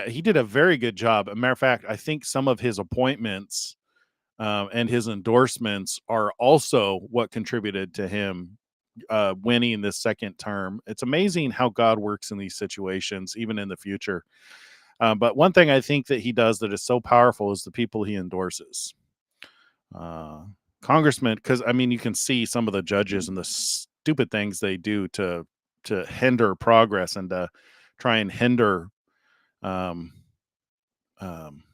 He did a very good job. As a matter of fact, I think some of his appointments and his endorsements are also what contributed to him winning this second term. It's amazing how God works in these situations, even in the future. But one thing I think that he does that is so powerful is the people he endorses. Uh, Congressman, because I mean, you can see some of the judges and the stupid things they do to hinder progress and to try and hinder um, um,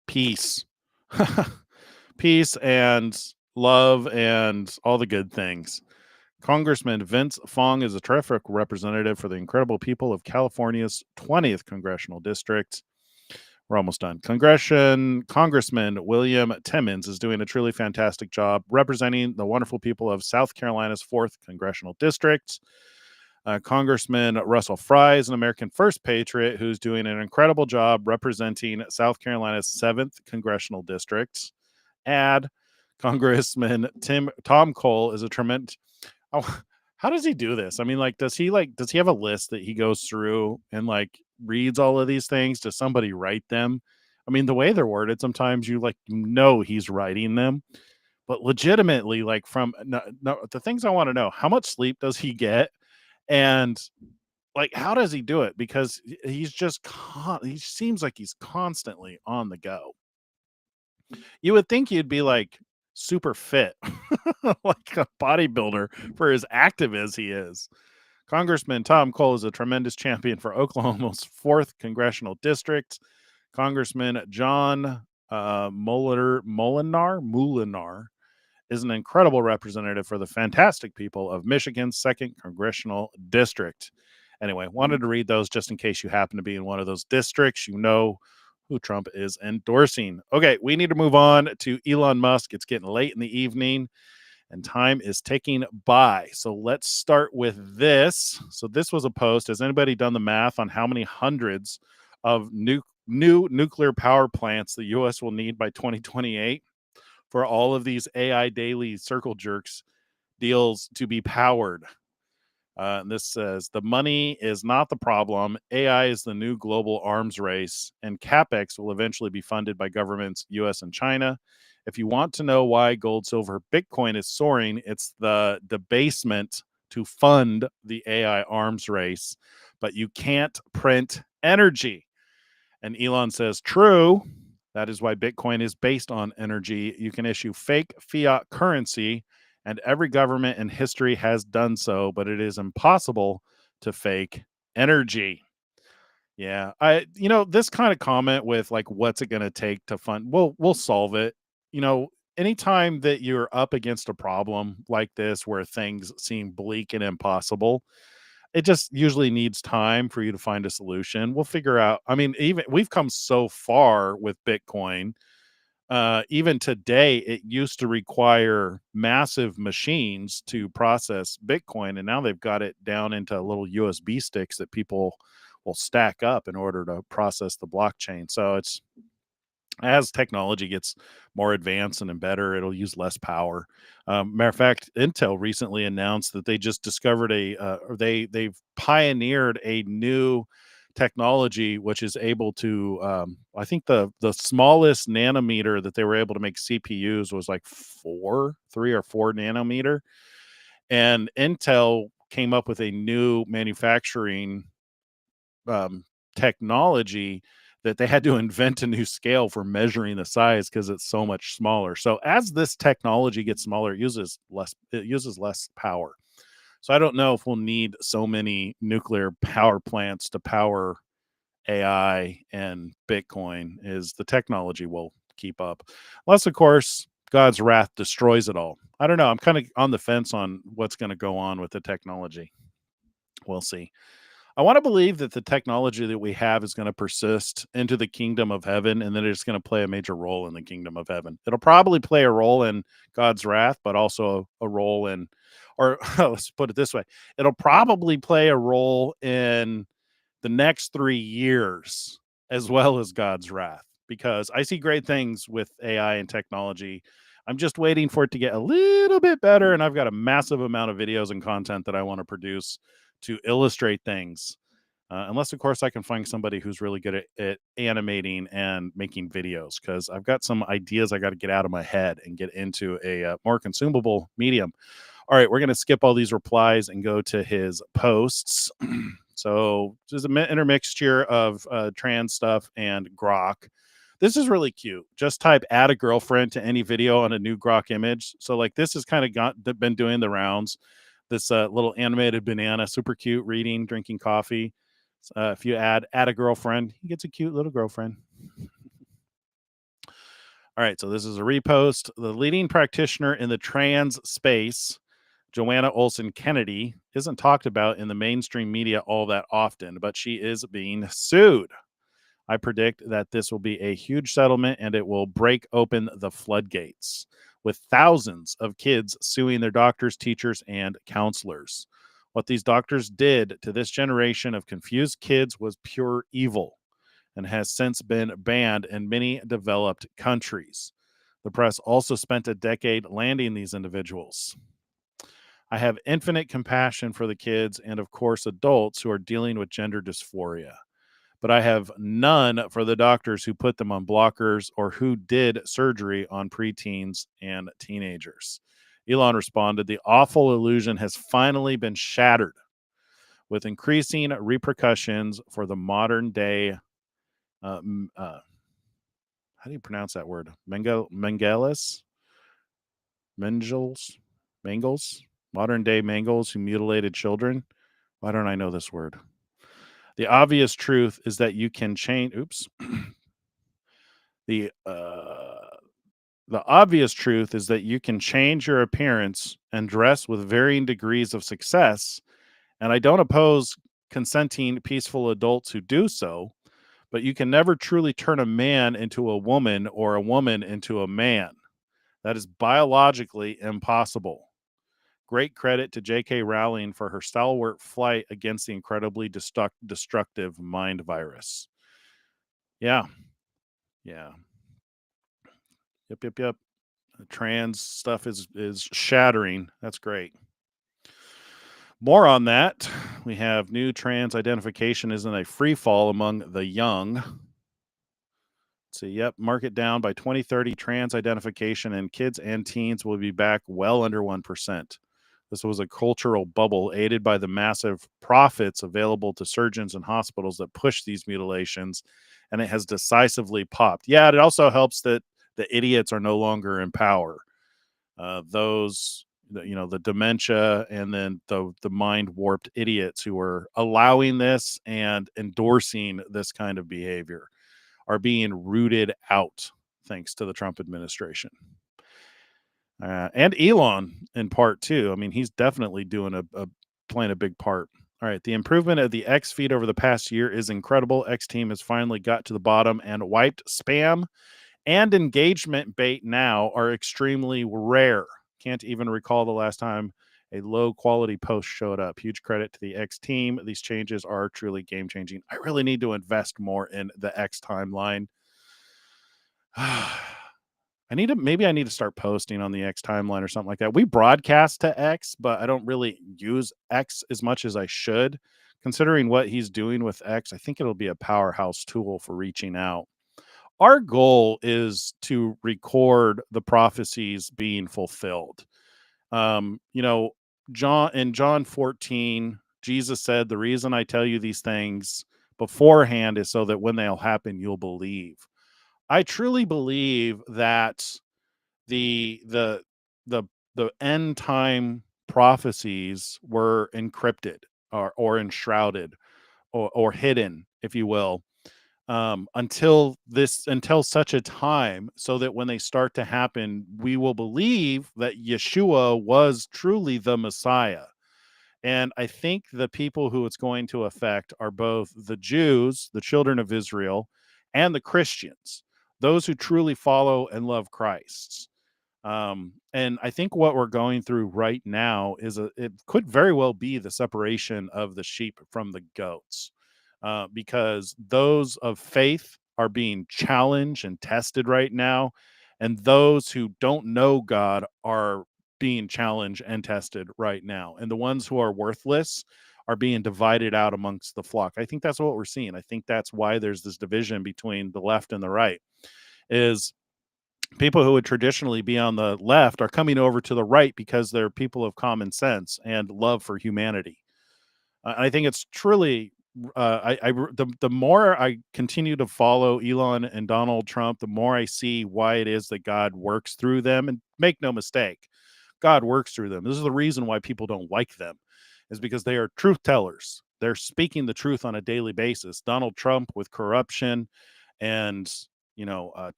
peace, peace and love and all the good things. Congressman Vince Fong is a terrific representative for the incredible people of California's 20th congressional district. We're almost done. Congressman William Timmons is doing a truly fantastic job representing the wonderful people of South Carolina's 4th congressional district. Congressman Russell Fry is an American First Patriot who's doing an incredible job representing South Carolina's 7th congressional district. Add Congressman Tom Cole is a tremendous. Oh, how does he do this? I mean, does he have a list that he goes through and reads all of these things? Does somebody write them? I mean, the way they're worded, sometimes he's writing them, but legitimately, from no, the things I want to know: how much sleep does he get, and how does he do it? Because he's just he seems like he's constantly on the go. You would think you'd be super fit, like a bodybuilder for as active as he is. Congressman Tom Cole is a tremendous champion for Oklahoma's 4th congressional district. Congressman John Molinar is an incredible representative for the fantastic people of Michigan's 2nd congressional district. Anyway, wanted to read those just in case you happen to be in one of those districts. You know who Trump is endorsing. Okay, we need to move on to Elon Musk. It's getting late in the evening and time is ticking by. So let's start with this. So this was a post. Has anybody done the math on how many hundreds of new nuclear power plants the U.S. will need by 2028 for all of these AI daily circle jerks deals to be powered? This says the money is not the problem. AI is the new global arms race, and CapEx will eventually be funded by governments US and China. If you want to know why gold, silver, Bitcoin is soaring, it's the debasement to fund the AI arms race, but you can't print energy. And Elon says, true. That is why Bitcoin is based on energy. You can issue fake fiat currency, and every government in history has done so, but it is impossible to fake energy. Yeah, this kind of comment with what's it going to take to fund? We'll solve it. Anytime that you're up against a problem like this where things seem bleak and impossible, it just usually needs time for you to find a solution. We'll figure out. I mean, even we've come so far with Bitcoin. Even today, it used to require massive machines to process Bitcoin, and now they've got it down into little USB sticks that people will stack up in order to process the blockchain. So it's as technology gets more advanced and better, it'll use less power. Matter of fact, Intel recently announced that they just discovered they've pioneered a new technology which is able to I think the smallest nanometer that they were able to make CPUs was 3 or 4 nanometer, and Intel came up with a new manufacturing technology that they had to invent a new scale for measuring the size because it's so much smaller. So as this technology gets smaller, it uses less power. So I don't know if we'll need so many nuclear power plants to power AI and Bitcoin. Is the technology will keep up. Unless, of course, God's wrath destroys it all. I don't know. I'm kind of on the fence on what's going to go on with the technology. We'll see. I want to believe that the technology that we have is going to persist into the kingdom of heaven, and that it's going to play a major role in the kingdom of heaven. It'll probably play a role in God's wrath, but also a role in, or let's put it this way, it'll probably play a role in the next 3 years, as well as God's wrath, because I see great things with AI and technology. I'm just waiting for it to get a little bit better. And I've got a massive amount of videos and content that I want to produce to illustrate things. Unless, of course, I can find somebody who's really good at animating and making videos, because I've got some ideas I got to get out of my head and get into a more consumable medium. All right, we're going to skip all these replies and go to his posts. So there's an intermixture of trans stuff and grok. This is really cute. Just type add a girlfriend to any video on a new grok image. So like this has kind of been doing the rounds. This little animated banana, super cute, reading, drinking coffee. If you add a girlfriend, he gets a cute little girlfriend. All right, so this is a repost. The leading practitioner in the trans space, Joanna Olson Kennedy, isn't talked about in the mainstream media all that often, but she is being sued. I predict that this will be a huge settlement and it will break open the floodgates, with thousands of kids suing their doctors, teachers, and counselors. What these doctors did to this generation of confused kids was pure evil and has since been banned in many developed countries. The press also spent a decade landing these individuals. I have infinite compassion for the kids and, of course, adults who are dealing with gender dysphoria, but I have none for the doctors who put them on blockers or who did surgery on preteens and teenagers. Elon responded, the awful illusion has finally been shattered, with increasing repercussions for the modern day. How do you pronounce that word? Mengels? Modern day Mangles who mutilated children. Why don't I know this word? The obvious truth is that you can change. Oops. The obvious truth is that you can change your appearance and dress with varying degrees of success. And I don't oppose consenting, peaceful adults who do so, but you can never truly turn a man into a woman or a woman into a man. That is biologically impossible. Great credit to J.K. Rowling for her stalwart fight against the incredibly destructive mind virus. Yeah. Yeah. Yep. The trans stuff is shattering. That's great. More on that. We have new trans identification is in a free fall among the young. So, yep, mark it down by 2030. Trans identification in kids and teens will be back well under 1%. This was a cultural bubble aided by the massive profits available to surgeons and hospitals that push these mutilations, and it has decisively popped. Yeah, it also helps that the idiots are no longer in power. The dementia and then the mind warped idiots who are allowing this and endorsing this kind of behavior are being rooted out thanks to the Trump administration. And Elon in part too. I mean, he's definitely doing playing a big part. All right, the improvement of the X feed over the past year is incredible. X team has finally got to the bottom and wiped spam and engagement bait now are extremely rare. Can't even recall the last time a low quality post showed up. Huge credit to the X team. These changes are truly game changing. I really need to invest more in the X timeline. Maybe I need to start posting on the X timeline or something like that. We broadcast to X, but I don't really use X as much as I should. Considering what he's doing with X, I think it'll be a powerhouse tool for reaching out. Our goal is to record the prophecies being fulfilled. John 14, Jesus said, the reason I tell you these things beforehand is so that when they'll happen, you'll believe. I truly believe that the end time prophecies were encrypted or enshrouded or hidden, if you will, until such a time so that when they start to happen, we will believe that Yeshua was truly the Messiah. And I think the people who it's going to affect are both the Jews, the children of Israel, and the Christians, those who truly follow and love Christ. And I think what we're going through right now it could very well be the separation of the sheep from the goats. because those of faith are being challenged and tested right now, and those who don't know God are being challenged and tested right now, and the ones who are worthless are being divided out amongst the flock. I think that's what we're seeing. I think that's why there's this division between the left and the right. Is people who would traditionally be on the left are coming over to the right because they're people of common sense and love for humanity. I think it's truly. The more I continue to follow Elon and Donald Trump, the more I see why it is that God works through them. And make no mistake, God works through them. This is the reason why people don't like them, is because they are truth tellers. They're speaking the truth on a daily basis. Donald Trump with corruption and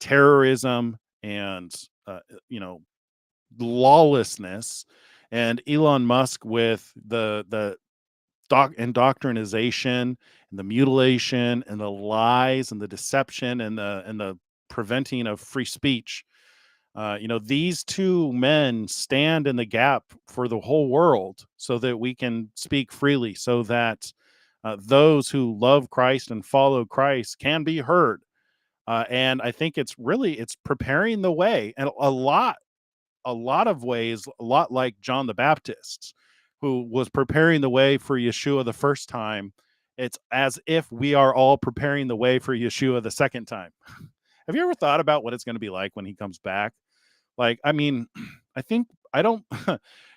terrorism and you know lawlessness, and Elon Musk with the indoctrination and the mutilation and the lies and the deception and the preventing of free speech. These two men stand in the gap for the whole world so that we can speak freely, so that those who love Christ and follow Christ can be heard. And I think it's preparing the way, and a lot of ways, a lot like John the Baptist, who was preparing the way for Yeshua the first time. It's as if we are all preparing the way for Yeshua the second time. Have you ever thought about what it's going to be like when he comes back? Like, I mean, I think I don't,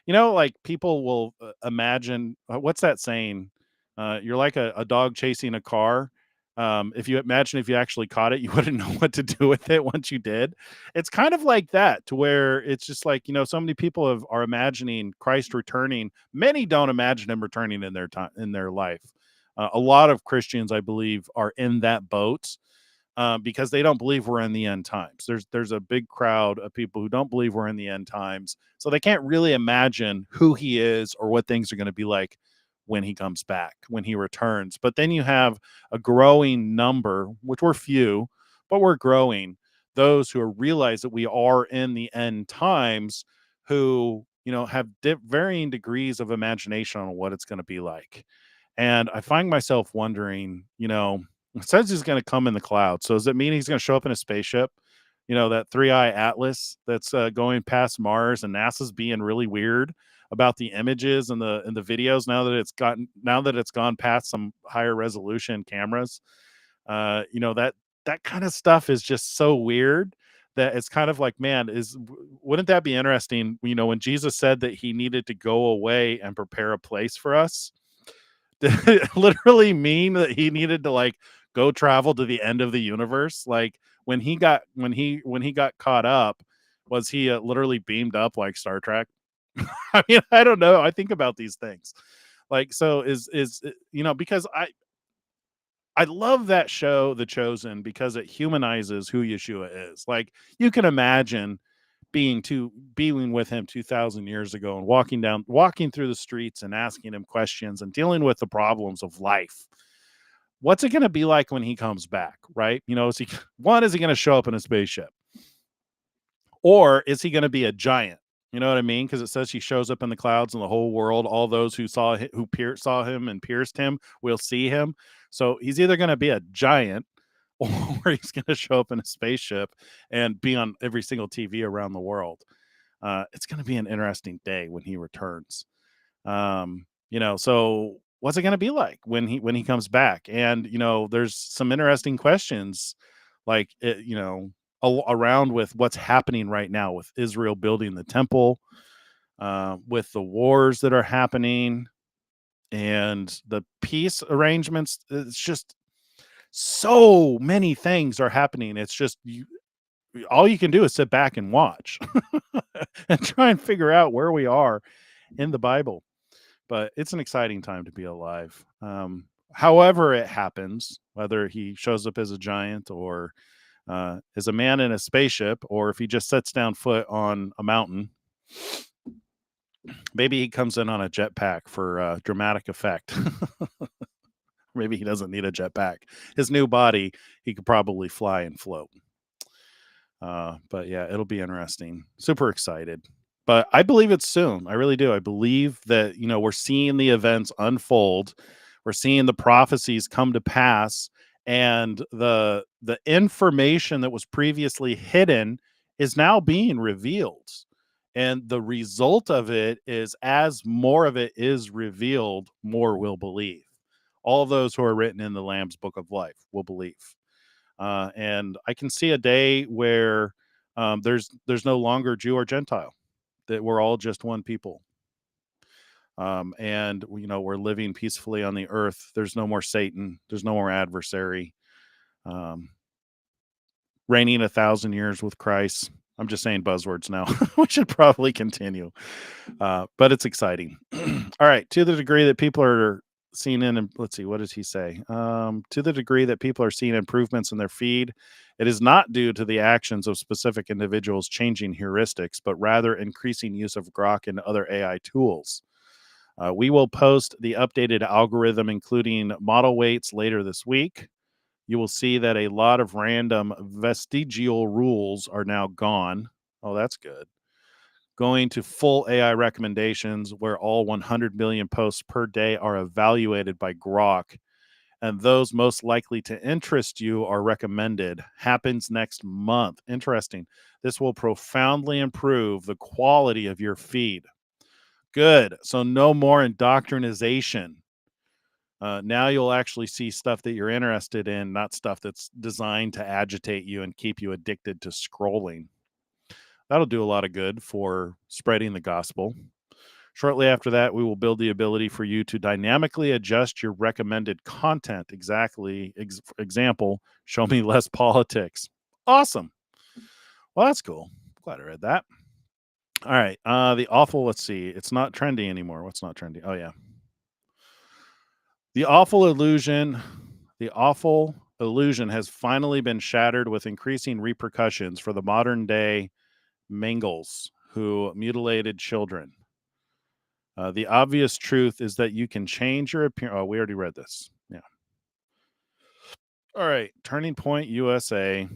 like people will imagine what's that saying? You're like a dog chasing a car. If you imagine if you actually caught it, you wouldn't know what to do with it once you did. It's kind of like that, to where it's just like, so many people are imagining Christ returning. Many don't imagine him returning in their time, in their life. A lot of Christians, I believe, are in that boat because they don't believe we're in the end times. There's a big crowd of people who don't believe we're in the end times, so they can't really imagine who he is or what things are going to be like when he comes back, when he returns. But then you have a growing number, which we're few, but we're growing, those who realize that we are in the end times, who have varying degrees of imagination on what it's going to be like. And I find myself wondering, it says he's going to come in the cloud. So does it mean he's going to show up in a spaceship? That 3-eye atlas that's going past Mars, and NASA's being really weird about the images and the videos now that it's gone past some higher resolution cameras. That kind of stuff is just so weird that it's kind of like, man, wouldn't that be interesting? When Jesus said that he needed to go away and prepare a place for us, did it literally mean that he needed to like go travel to the end of the universe? Like when he got caught up, was he literally beamed up like Star Trek? I mean, I don't know. I think about these things. Like, so because I love that show, The Chosen, because it humanizes who Yeshua is. Like, you can imagine being with him 2,000 years ago and walking through the streets and asking him questions and dealing with the problems of life. What's it going to be like when he comes back? Right? Is he going to show up in a spaceship, or is he going to be a giant? You know what I mean? Because it says he shows up in the clouds, and the whole world, all those who saw him and pierced him, will see him. So he's either going to be a giant, or he's going to show up in a spaceship and be on every single TV around the world. It's going to be an interesting day when he returns. So what's it going to be like when he comes back? And there's some interesting questions, like around with what's happening right now with Israel building the temple, with the wars that are happening, and the peace arrangements. It's just so many things are happening. It's just all you can do is sit back and watch and try and figure out where we are in the Bible. But it's an exciting time to be alive. However it happens, whether he shows up as a giant, or as a man in a spaceship, or if he just sets down foot on a mountain. Maybe he comes in on a jetpack for dramatic effect. Maybe he doesn't need a jetpack. His new body, he could probably fly and float. But yeah, it'll be interesting. Super excited. But I believe it's soon. I really do. I believe that, we're seeing the events unfold. We're seeing the prophecies come to pass, and the information that was previously hidden is now being revealed. And the result of it is, as more of it is revealed, more will believe. All of those who are written in the Lamb's book of life will believe. And I can see a day where there's no longer Jew or Gentile, that we're all just one people. And we're living peacefully on the earth. There's no more Satan. There's no more adversary. Um, Reigning 1,000 years with Christ. I'm just saying buzzwords now. We should probably continue, but it's exciting. All right, to the degree that people are seeing let's see, what does he say? To the degree that people are seeing improvements in their feed, it is not due to the actions of specific individuals changing heuristics, but rather increasing use of Grok and other AI tools. We will post the updated algorithm, including model weights, later this week. You will see that a lot of random vestigial rules are now gone. Oh, that's good. Going to full AI recommendations, where all 100 million posts per day are evaluated by Grok, and those most likely to interest you are recommended. Happens next month. Interesting. This will profoundly improve the quality of your feed. Good. So no more indoctrination. Now you'll actually see stuff that you're interested in, not stuff that's designed to agitate you and keep you addicted to scrolling. That'll do a lot of good for spreading the gospel. Shortly after that, we will build the ability for you to dynamically adjust your recommended content. Example, show me less politics. Awesome. Well, that's cool. Glad I read that. All right. Let's see. It's not trendy anymore. What's not trendy? Oh, yeah. The awful illusion has finally been shattered, with increasing repercussions for the modern day Mangles who mutilated children. The obvious truth is that you can change your appearance. Oh, we already read this. Yeah. All right. Turning Point USA.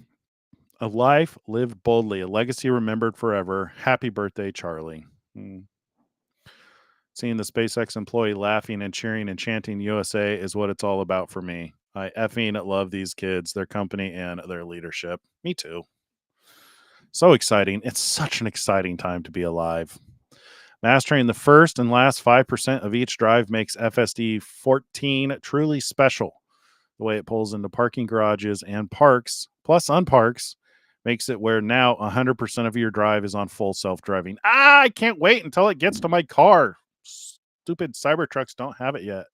A life lived boldly, a legacy remembered forever. Happy birthday, Charlie. Seeing the SpaceX employee laughing and cheering and chanting USA is what it's all about for me. I effing love these kids, their company, and their leadership. Me too. So exciting. It's such an exciting time to be alive. Mastering the first and last 5% of each drive makes FSD 14 truly special. The way it pulls into parking garages and parks, plus unparks, makes it where now 100% of your drive is on full self-driving. I can't wait until it gets to my car. Stupid Cybertrucks don't have it yet.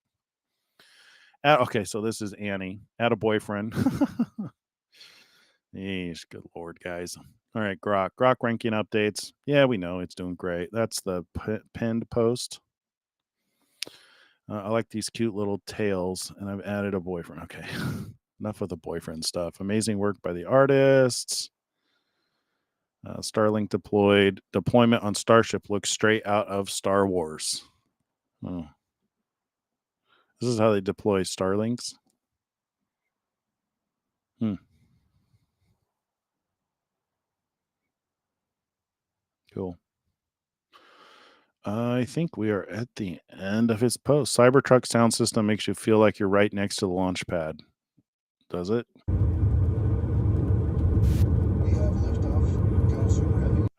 Okay, so this is Annie. Had a boyfriend. Yeesh, good Lord, guys. All right, Grok. Grok ranking updates. Yeah, we know it's doing great. That's the pinned post. I like these cute little tails, and I've added a boyfriend. Okay, enough of the boyfriend stuff. Amazing work by the artists. Starlink deployed. Deployment on Starship looks straight out of Star Wars. Oh. This is how they deploy Starlinks. Cool. I think we are at the end of his post. Cybertruck sound system makes you feel like you're right next to the launch pad. Does it?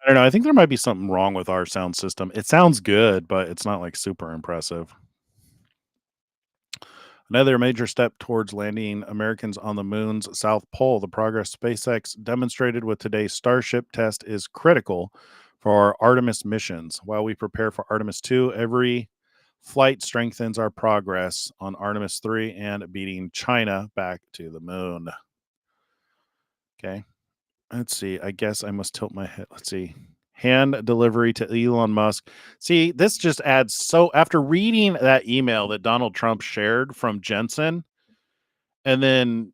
I don't know. I think there might be something wrong with our sound system. It sounds good, but it's not like super impressive. Another major step towards landing Americans on the moon's South Pole. The progress SpaceX demonstrated with today's Starship test is critical for our Artemis missions. While we prepare for Artemis 2, every flight strengthens our progress on Artemis 3 and beating China back to the moon. Okay. Let's see. I guess I must tilt my head. Let's see. Hand delivery to Elon Musk. See, this just adds so, after reading that email that Donald Trump shared from Jensen, and then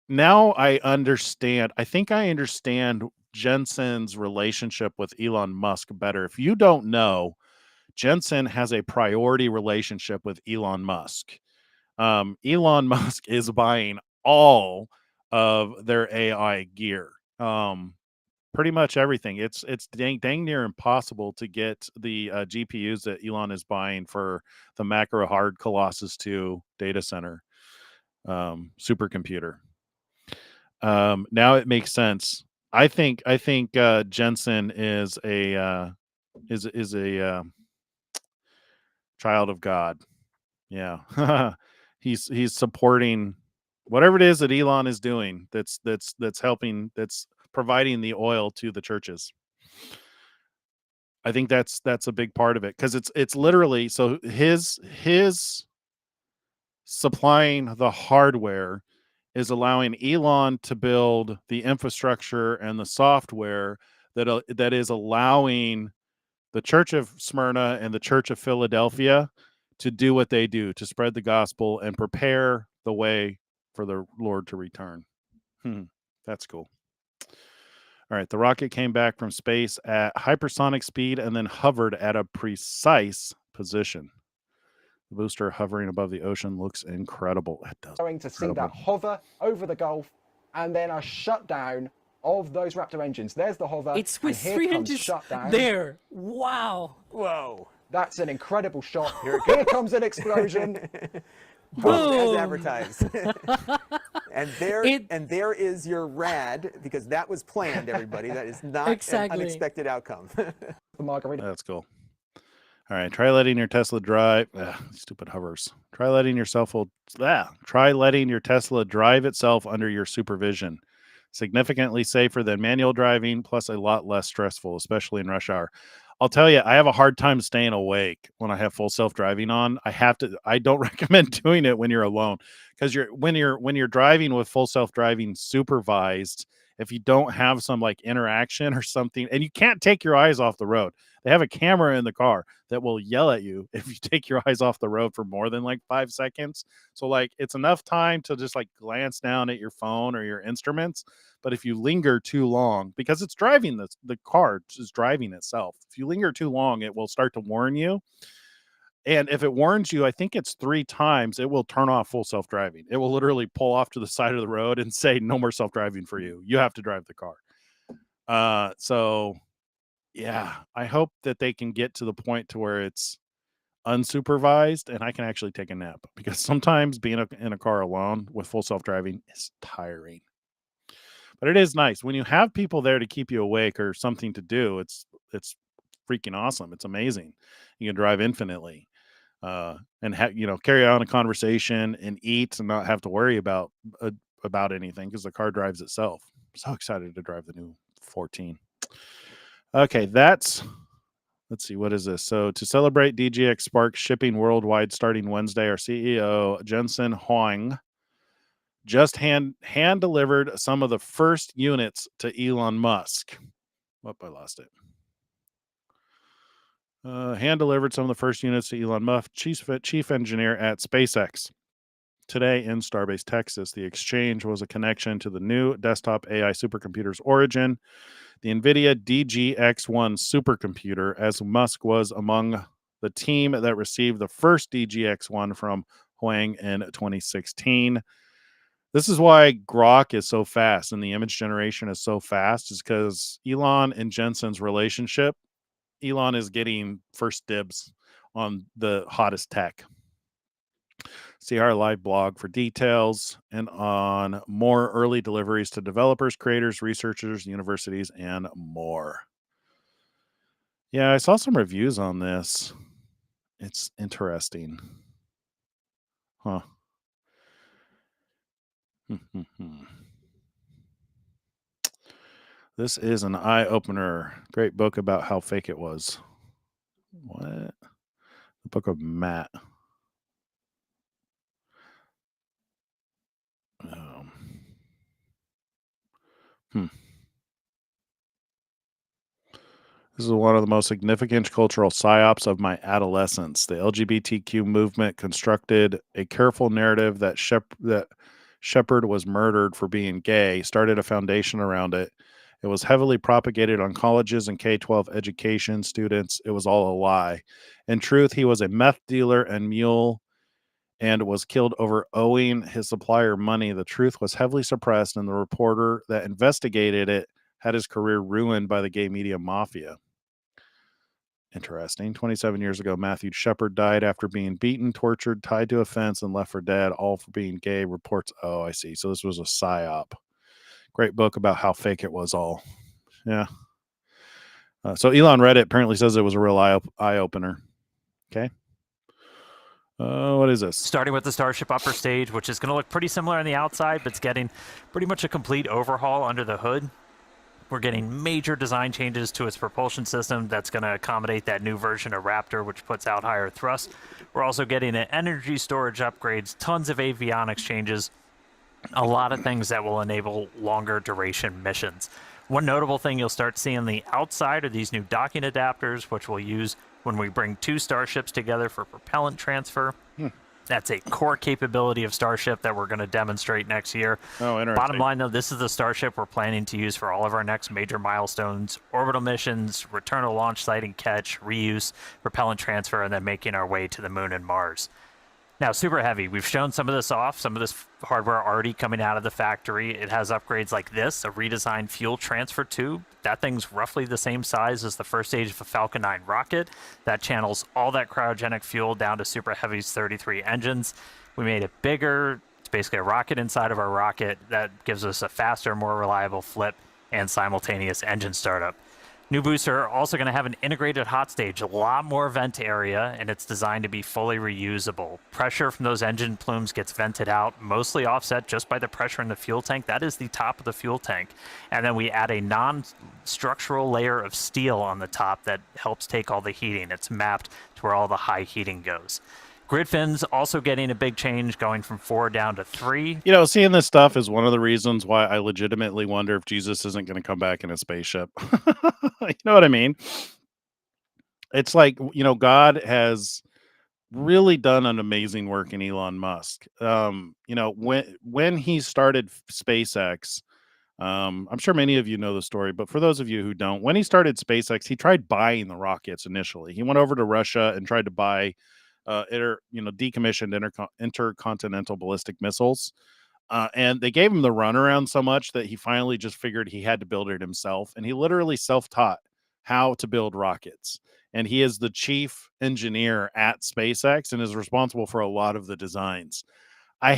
now I understand. I think I understand Jensen's relationship with Elon Musk better. If you don't know, Jensen has a priority relationship with Elon Musk. Elon Musk is buying all of their AI gear. pretty much everything. It's dang near impossible to get the GPUs that Elon is buying for the macro hard Colossus 2 data center supercomputer. Now it makes sense. I think Jensen is a child of God. Yeah. He's supporting whatever it is that Elon is doing that's helping, that's providing the oil to the churches. I think that's a big part of it, because it's literally, so his supplying the hardware is allowing Elon to build the infrastructure and the software that is allowing the Church of Smyrna and the Church of Philadelphia to do what they do, to spread the gospel and prepare the way for the Lord to return. That's cool. All right, the rocket came back from space at hypersonic speed and then hovered at a precise position. The booster hovering above the ocean looks incredible. It does. Going to see that hover over the Gulf and then a shutdown of those Raptor engines. There's the hover. It's with and here 3 comes inches shutdown. there. Wow. Whoa. That's an incredible shot. Here comes an explosion. Boom. As advertised. and there is your rad, because that was planned, everybody. That is not Exactly. an unexpected outcome. The margarita. That's cool. All right, try letting your Tesla drive. Stupid hovers. Try letting your Tesla drive itself under your supervision. Significantly safer than manual driving, plus a lot less stressful, especially in rush hour. I'll tell you, I have a hard time staying awake when I have full self-driving on. I don't recommend doing it when you're alone, because when you're driving with full self-driving supervised, if you don't have some like interaction or something, and you can't take your eyes off the road. They have a camera in the car that will yell at you if you take your eyes off the road for more than like 5 seconds. So like it's enough time to just like glance down at your phone or your instruments. But if you linger too long, because it's driving, the car is driving itself. If you linger too long, it will start to warn you. And if it warns you, I think it's 3 times, it will turn off full self-driving. It will literally pull off to the side of the road and say, no more self-driving for you. You have to drive the car. So yeah, I hope that they can get to the point to where it's unsupervised and I can actually take a nap, because sometimes being in a car alone with full self-driving is tiring. But it is nice when you have people there to keep you awake or something to do. It's freaking awesome. It's amazing. You can drive infinitely, and carry on a conversation and eat and not have to worry about anything, because the car drives itself. I'm so excited to drive the new 14. Okay, let's see, what is this? So to celebrate DGX Spark shipping worldwide starting Wednesday, our CEO, Jensen Huang, just hand delivered some of the first units to Elon Musk. Whoop, I lost it. Hand delivered some of the first units to Elon Musk, chief engineer at SpaceX. Today in Starbase, Texas, the exchange was a connection to the new desktop AI supercomputer's origin, the NVIDIA DGX-1 supercomputer, as Musk was among the team that received the first DGX-1 from Huang in 2016. This is why Grok is so fast and the image generation is so fast, is because Elon and Jensen's relationship. Elon is getting first dibs on the hottest tech. See our live blog for details and on more early deliveries to developers, creators, researchers, universities, and more. Yeah, I saw some reviews on this. It's interesting. Huh. This is an eye-opener. Great book about how fake it was. What? The Book of Matt. This is one of the most significant cultural psyops of my adolescence. The LGBTQ movement constructed a careful narrative that Shepard was murdered for being gay, started a foundation around it. It was heavily propagated on colleges and K-12 education students. It was all a lie. In truth, he was a meth dealer and mule and was killed over owing his supplier money. The truth was heavily suppressed, and the reporter that investigated it had his career ruined by the gay media mafia. Interesting. 27 years ago, Matthew Shepard died after being beaten, tortured, tied to a fence, and left for dead, all for being gay. Reports. Oh, I see. So this was a psyop. Great book about how fake it was all. Yeah. So Elon read it. Apparently says it was a real eye opener. Okay. What is this? Starting with the Starship upper stage, which is going to look pretty similar on the outside, but it's getting pretty much a complete overhaul under the hood. We're getting major design changes to its propulsion system that's going to accommodate that new version of Raptor, which puts out higher thrust. We're also getting an energy storage upgrades, tons of avionics changes, a lot of things that will enable longer duration missions. One notable thing you'll start seeing on the outside are these new docking adapters, which we'll use when we bring two starships together for propellant transfer. That's a core capability of Starship that we're going to demonstrate next year. Oh, interesting. Bottom line, though, this is the Starship we're planning to use for all of our next major milestones: orbital missions, return to launch site and catch, reuse, propellant transfer, and then making our way to the moon and Mars. Now, super heavy. We've shown some of this off, some of this hardware already coming out of the factory. It has upgrades like this, a redesigned fuel transfer tube. That thing's roughly the same size as the first stage of a Falcon 9 rocket. That channels all that cryogenic fuel down to Super Heavy's 33 engines. We made it bigger. It's basically a rocket inside of our rocket that gives us a faster, more reliable flip and simultaneous engine startup. New booster also going to have an integrated hot stage, a lot more vent area, and it's designed to be fully reusable. Pressure from those engine plumes gets vented out, mostly offset just by the pressure in the fuel tank. That is the top of the fuel tank. And then we add a non-structural layer of steel on the top that helps take all the heating. It's mapped to where all the high heating goes. Grid fins also getting a big change, going from 4 down to 3. You know, seeing this stuff is one of the reasons why I legitimately wonder if Jesus isn't going to come back in a spaceship. You know what I mean? It's like, you know, God has really done an amazing work in Elon Musk. You know, when he started SpaceX, I'm sure many of you know the story, but for those of you who don't, when he started SpaceX, he tried buying the rockets initially. He went over to Russia and tried to buy decommissioned intercontinental ballistic missiles. And they gave him the runaround so much that he finally just figured he had to build it himself. And he literally self-taught how to build rockets. And he is the chief engineer at SpaceX and is responsible for a lot of the designs. I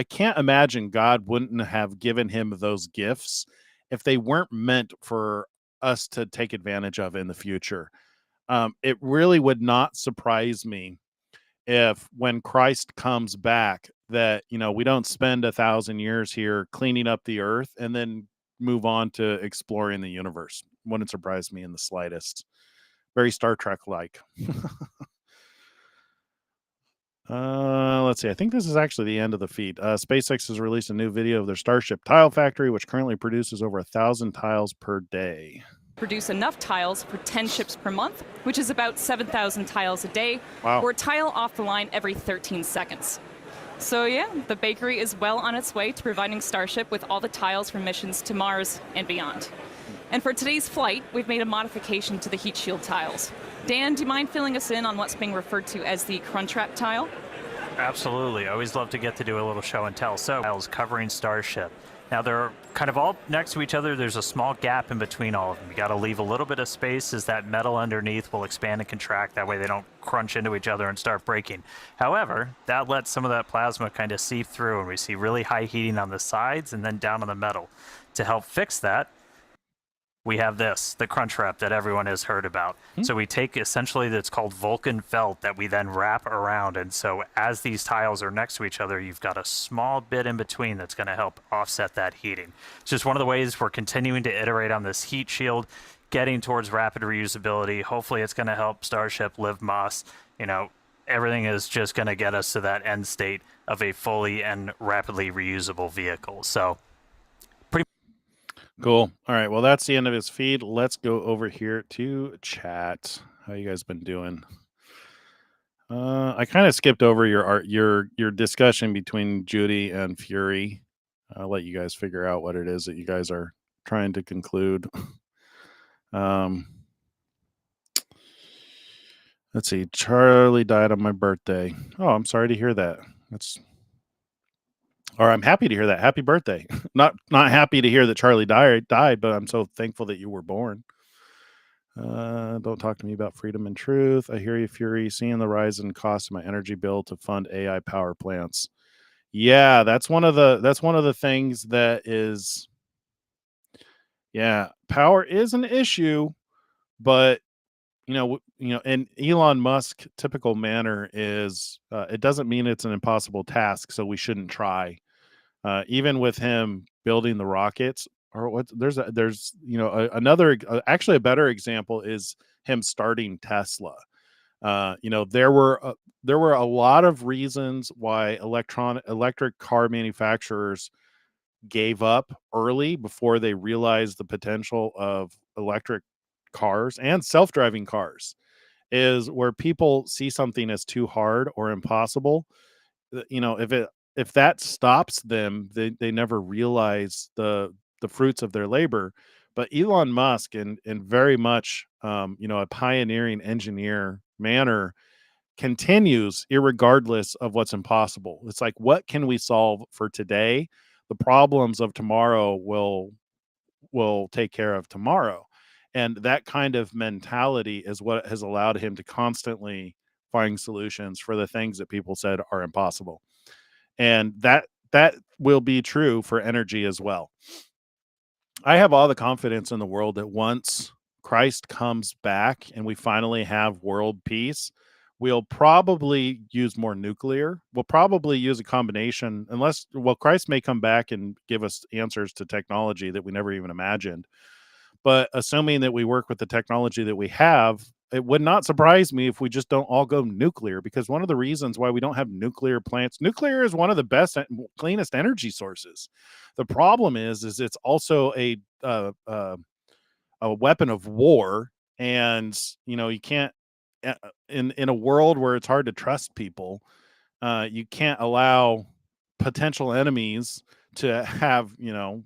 can't imagine God wouldn't have given him those gifts if they weren't meant for us to take advantage of in the future. It really would not surprise me if when Christ comes back that, you know, we don't spend 1,000 years here cleaning up the earth and then move on to exploring the universe. Wouldn't surprise me in the slightest. Very Star Trek like. Let's see. I think this is actually the end of the feed. SpaceX has released a new video of their Starship tile factory, which currently produces over 1,000 tiles per day. Produce enough tiles for 10 ships per month, which is about 7,000 tiles a day, Wow. or a tile off the line every 13 seconds. So yeah, the bakery is well on its way to providing Starship with all the tiles for missions to Mars and beyond. And for today's flight, we've made a modification to the heat shield tiles. Dan, do you mind filling us in on what's being referred to as the Crunchwrap tile? Absolutely. I always love to get to do a little show and tell. So, tiles covering Starship. Now, they're kind of all next to each other. There's a small gap in between all of them. You got to leave a little bit of space as that metal underneath will expand and contract. That way they don't crunch into each other and start breaking. However, that lets some of that plasma kind of seep through, and we see really high heating on the sides and then down on the metal. To help fix that, we have this, the crunch wrap that everyone has heard about. So we take essentially that's called Vulcan felt that we then wrap around. And so as these tiles are next to each other, you've got a small bit in between that's going to help offset that heating. It's just one of the ways we're continuing to iterate on this heat shield, getting towards rapid reusability. Hopefully it's going to help Starship live Moss. You know, everything is just going to get us to that end state of a fully and rapidly reusable vehicle. So cool. All right. Well, that's the end of his feed. Let's go over here to chat. How you guys been doing? I kind of skipped over your discussion between Judy and Fury. I'll let you guys figure out what it is that you guys are trying to conclude. Let's see. Charlie died on my birthday. Oh, I'm sorry to hear that. Or I'm happy to hear that. Happy birthday. Not happy to hear that Charlie died, but I'm so thankful that you were born. Don't talk to me about freedom and truth. I hear you, Fury. Seeing the rise in cost of my energy bill to fund AI power plants. Yeah, that's one of the things that is. Yeah, power is an issue, but and Elon Musk typical manner is it doesn't mean it's an impossible task, so we shouldn't try. Even with him building the rockets, or what? There's another actually a better example is him starting Tesla. There were a lot of reasons why electric car manufacturers gave up early before they realized the potential of electric cars and self-driving cars, is where people see something as too hard or impossible. If that stops them, they never realize the fruits of their labor. But Elon Musk, in very much a pioneering engineer manner, continues irregardless of what's impossible. It's like, what can we solve for today? The problems of tomorrow will take care of tomorrow. And that kind of mentality is what has allowed him to constantly find solutions for the things that people said are impossible. And that will be true for energy as well. I have all the confidence in the world that once Christ comes back and we finally have world peace, we'll probably use more nuclear. We'll probably use a combination, Christ may come back and give us answers to technology that we never even imagined. But assuming that we work with the technology that we have, it would not surprise me if we just don't all go nuclear, because one of the reasons why we don't have nuclear plants, nuclear is one of the best, cleanest energy sources. The problem is it's also a weapon of war, and you can't in a world where it's hard to trust people, you can't allow potential enemies to have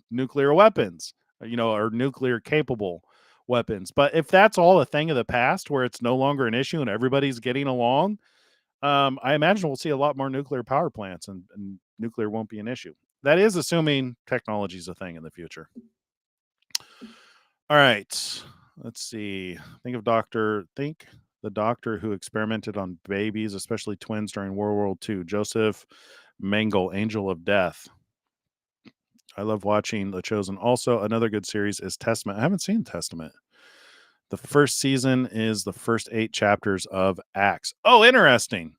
nuclear weapons, or nuclear capable weapons. But if that's all a thing of the past, where it's no longer an issue and everybody's getting along, I imagine we'll see a lot more nuclear power plants, and nuclear won't be an issue. That is assuming technology is a thing in the future. All right, let's see. Think the doctor who experimented on babies, especially twins, during World War II, Joseph Mengele, Angel of Death. I love watching The Chosen. Also, another good series is Testament. I haven't seen Testament. The first season is the first 8 chapters of Acts. Oh, interesting.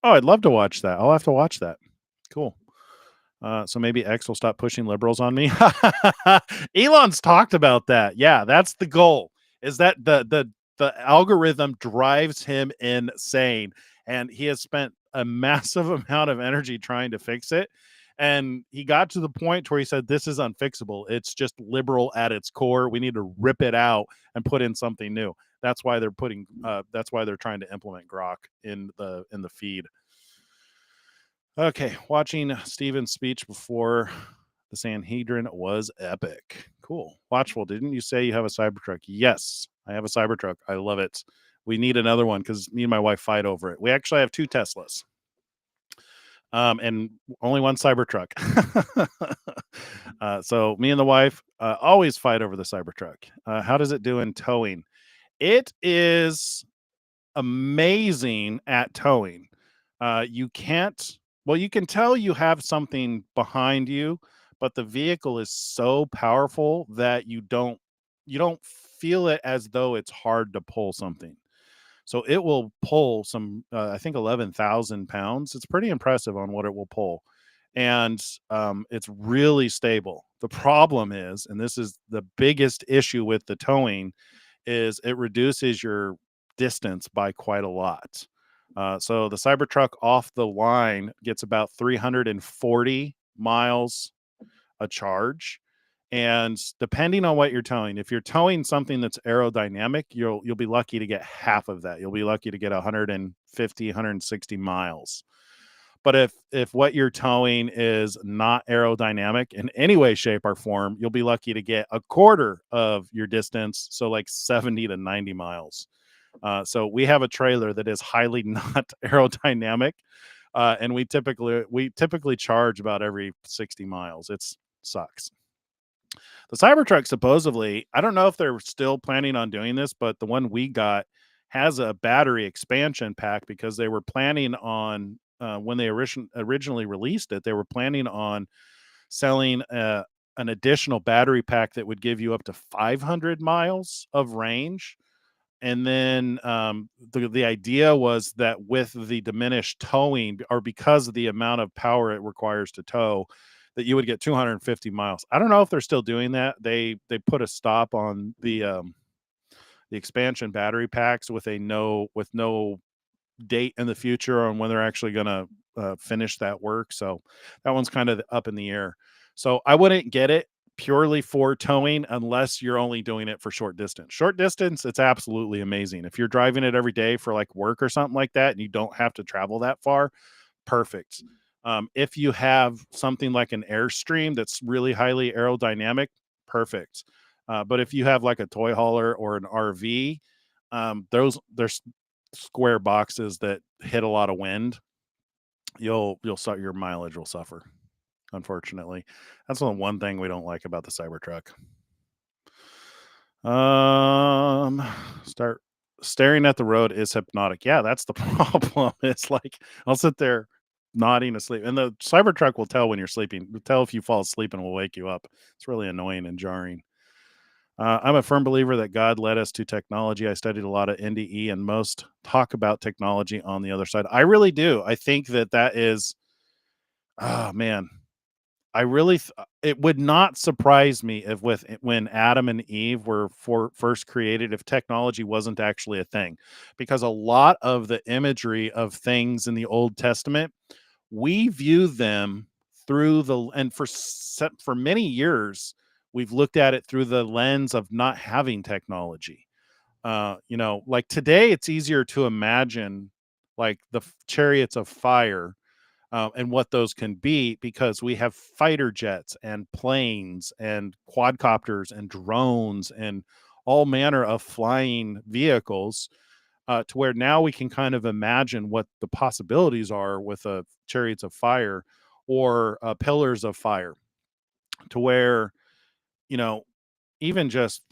Oh, I'd love to watch that. I'll have to watch that. Cool. So maybe X will stop pushing liberals on me. Elon's talked about that. Yeah, that's the goal. Is that the algorithm drives him insane, and he has spent a massive amount of energy trying to fix it. And he got to the point where he said, "This is unfixable. It's just liberal at its core. We need to rip it out and put in something new." That's why they're That's why they're trying to implement Grok in the feed. Okay, watching Stephen's speech before the Sanhedrin was epic. Cool. Watchful, didn't you say you have a Cybertruck? Yes, I have a Cybertruck. I love it. We need another one because me and my wife fight over it. We actually have 2 Teslas. And only one Cybertruck. So me and the wife always fight over the Cybertruck. How does it do in towing? It is amazing at towing. You can tell you have something behind you, but the vehicle is so powerful that you don't feel it as though it's hard to pull something. So it will pull some, I think 11,000 pounds. It's pretty impressive on what it will pull. And it's really stable. The problem is, and this is the biggest issue with the towing, is it reduces your distance by quite a lot. So the Cybertruck off the line gets about 340 miles a charge. And depending on what you're towing, if you're towing something that's aerodynamic, you'll be lucky to get half of that. You'll be lucky to get 150, 160 miles. But if what you're towing is not aerodynamic in any way, shape, or form, you'll be lucky to get a quarter of your distance, so like 70 to 90 miles. So we have a trailer that is highly not aerodynamic. And we typically charge about every 60 miles. It sucks. The Cybertruck supposedly, I don't know if they're still planning on doing this, but the one we got has a battery expansion pack because they were planning on when they originally released it, they were planning on selling an additional battery pack that would give you up to 500 miles of range. And then the idea was that with the diminished towing, or because of the amount of power it requires to tow, that you would get 250 miles. I don't know if they're still doing that. They put a stop on the expansion battery packs with no date in the future on when they're actually going to finish that work. So that one's kind of up in the air. So I wouldn't get it purely for towing unless you're only doing it for short distance. Short distance, it's absolutely amazing. If you're driving it every day for like work or something like that and you don't have to travel that far, perfect. If you have something like an Airstream that's really highly aerodynamic, perfect. But if you have like a toy hauler or an RV, there's square boxes that hit a lot of wind. You'll start your mileage will suffer. Unfortunately, that's the one thing we don't like about the Cybertruck. Start staring at the road is hypnotic. Yeah, that's the problem. It's like I'll sit there nodding asleep, and the Cybertruck will tell when you're sleeping. It'll tell if you fall asleep and will wake you up. It's really annoying and jarring. I'm a firm believer that God led us to technology. I studied a lot of NDE, and most talk about technology on the other side. I really do. I think that is, oh man, it would not surprise me if when Adam and Eve were first created, if technology wasn't actually a thing, because a lot of the imagery of things in the Old Testament, we view them through and for many years we've looked at it through the lens of not having technology. Like today it's easier to imagine like the chariots of fire and what those can be because we have fighter jets and planes and quadcopters and drones and all manner of flying vehicles, to where now we can kind of imagine what the possibilities are with chariots of fire or pillars of fire, to where, you know, even just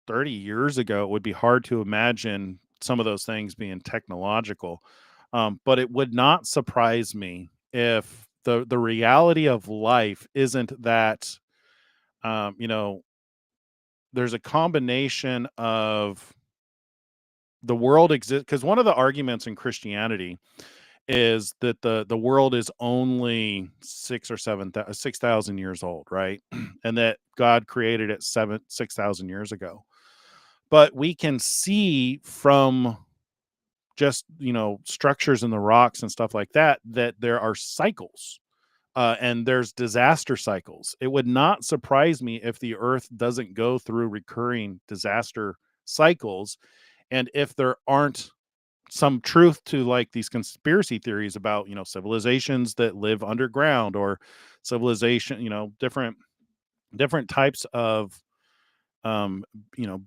30 years ago, it would be hard to imagine some of those things being technological. But it would not surprise me if the reality of life isn't that, you know, there's a combination of the world exists. Because one of the arguments in Christianity is that the world is only 6,000 years old, right? And that God created it 6,000 years ago. But we can see from just, structures in the rocks and stuff like that, that there are cycles, and there's disaster cycles. It would not surprise me if the earth doesn't go through recurring disaster cycles. And if there aren't some truth to like these conspiracy theories about, civilizations that live underground, or civilization, different types of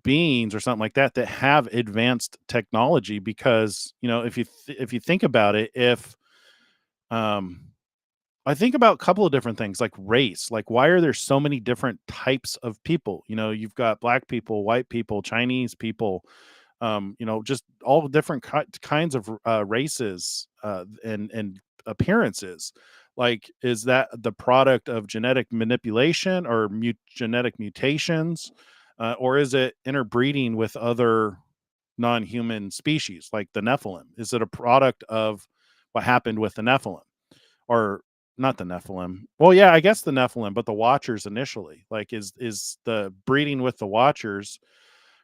beings or something like that that have advanced technology. Because if you think about it, if I think about a couple of different things like race, like why are there so many different types of people? You've got black people, white people, Chinese people, just all different kinds of races, and appearances. Like, is that the product of genetic manipulation or genetic mutations, or is it interbreeding with other non-human species like the Nephilim? Is it a product of what happened with the Nephilim, or not the Nephilim? Well, yeah, I guess the Nephilim, but the Watchers initially. Like, is the breeding with the Watchers?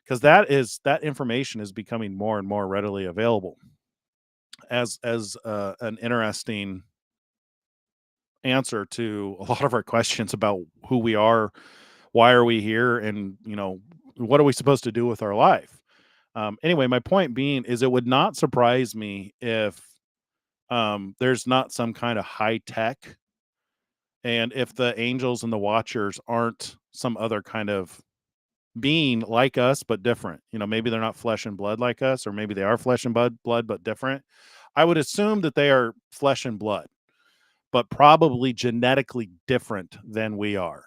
Because that information is becoming more and more readily available as an interesting answer to a lot of our questions about who we are, why are we here, and what are we supposed to do with our life. Anyway, my point being is it would not surprise me if there's not some kind of high tech, and if the angels and the Watchers aren't some other kind of being like us but different. Maybe they're not flesh and blood like us, or maybe they are flesh and blood but different. I would assume that they are flesh and blood, but probably genetically different than we are.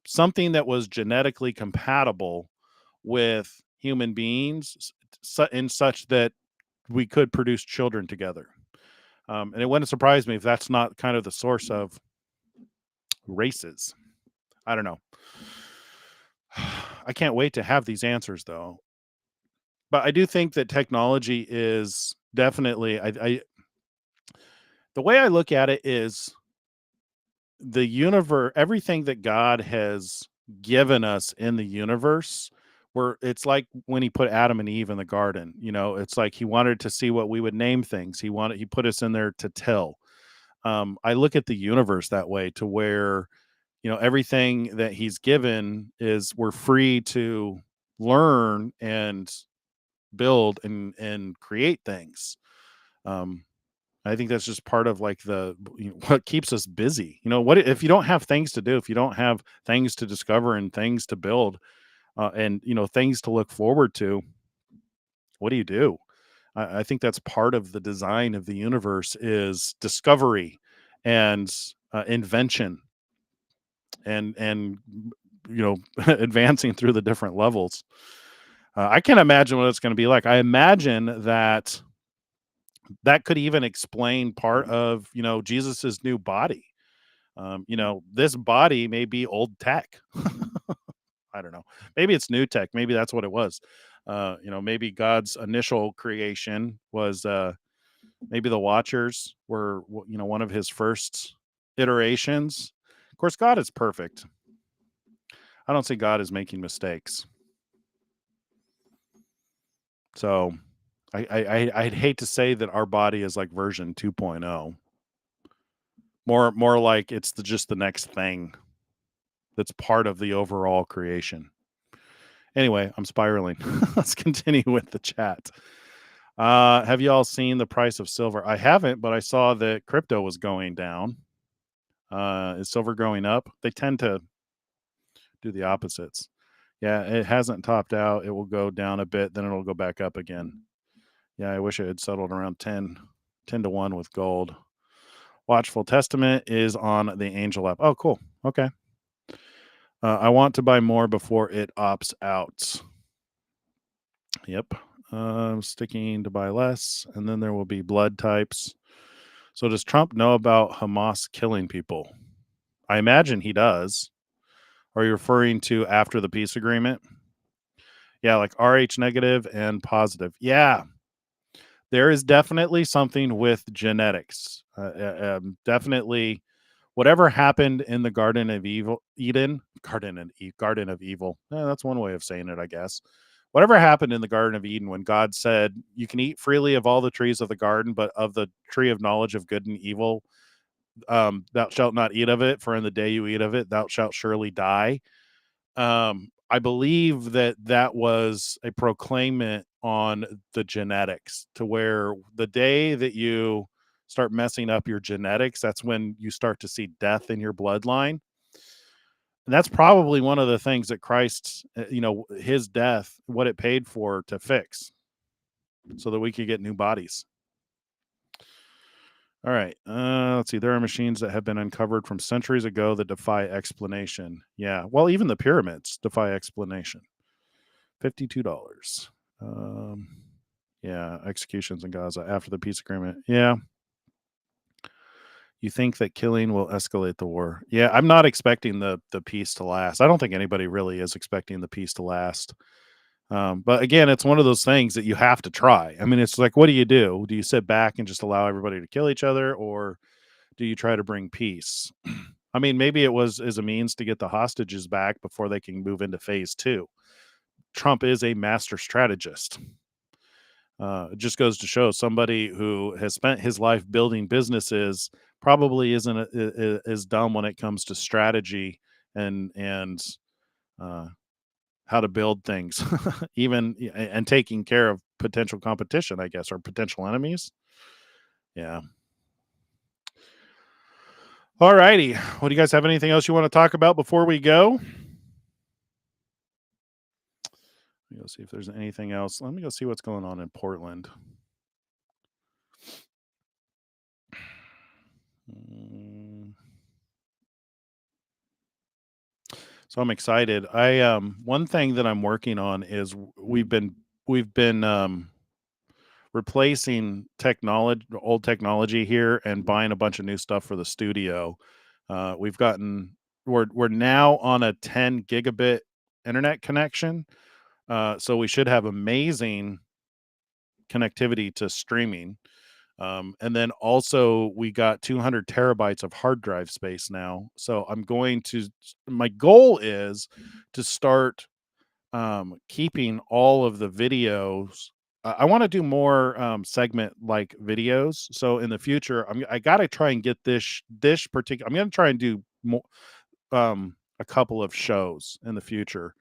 Something that was genetically compatible with human beings in such that we could produce children together. And it wouldn't surprise me if that's not kind of the source of races. I don't know. I can't wait to have these answers, though. But I do think that technology is definitely, the way I look at it is the universe, everything that God has given us in the universe, where it's like when he put Adam and Eve in the garden, it's like he wanted to see what we would name things. He put us in there to till. I look at the universe that way, to where, everything that he's given is, we're free to learn and build and create things. Um, I think that's just part of like what keeps us busy. What if you don't have things to do, if you don't have things to discover and things to build, and things to look forward to, what do you do? I think that's part of the design of the universe, is discovery and invention and advancing through the different levels. I can't imagine what it's going to be like. I imagine that could even explain part of Jesus's new body. This body may be old tech. I don't know. Maybe it's new tech. Maybe that's what it was. Maybe God's initial creation was, maybe the Watchers were, one of his first iterations. Of course, God is perfect. I don't see God as making mistakes. So I'd hate to say that our body is like version 2.0. More like it's just the next thing that's part of the overall creation. Anyway, I'm spiraling. Let's continue with the chat. Have you all seen the price of silver? I haven't, but I saw that crypto was going down. Is silver going up? They tend to do the opposites. Yeah, it hasn't topped out. It will go down a bit, then it'll go back up again. Yeah, I wish it had settled around 10 to 1 with gold. Watchful Testament is on the Angel app. Oh, cool. Okay. I want to buy more before it opts out. Yep. I'm sticking to buy less, and then there will be blood types. So does Trump know about Hamas killing people? I imagine he does. Are you referring to after the peace agreement? Yeah, like RH negative and positive. Yeah. There is definitely something with genetics. Definitely, whatever happened in the Garden of Eden. That's one way of saying it, I guess. Whatever happened in the Garden of Eden, when God said, you can eat freely of all the trees of the garden, but of the tree of knowledge of good and evil, thou shalt not eat of it, for in the day you eat of it, thou shalt surely die. I believe that was a proclaimment on the genetics, to where the day that you start messing up your genetics, that's when you start to see death in your bloodline. And that's probably one of the things that Christ, his death, what it paid for to fix, so that we could get new bodies. All right. Let's see. There are machines that have been uncovered from centuries ago that defy explanation. Yeah. Well, even the pyramids defy explanation. $52. Yeah. Executions in Gaza after the peace agreement. Yeah. You think that killing will escalate the war? Yeah. I'm not expecting the peace to last. I don't think anybody really is expecting the peace to last. But again, it's one of those things that you have to try. I mean, it's like, what do you do? Do you sit back and just allow everybody to kill each other, or do you try to bring peace? I mean, maybe it was as a means to get the hostages back before they can move into phase 2. Trump is a master strategist. It just goes to show, somebody who has spent his life building businesses probably isn't as dumb when it comes to strategy and how to build things, even and taking care of potential competition, I guess, or potential enemies. Yeah. All righty. Well, do you guys have anything else you want to talk about before we go? Let me go see if there's anything else. Let me go see what's going on in Portland. So I'm excited. One thing that I'm working on is we've been replacing old technology here and buying a bunch of new stuff for the studio. We've gotten we're now on a 10 gigabit internet connection. So we should have amazing connectivity to streaming. And then also we got 200 terabytes of hard drive space now. So my goal is to start keeping all of the videos. I want to do more segment like videos. So in the future, I got to try and get this particular. I'm going to try and do more, a couple of shows in the future.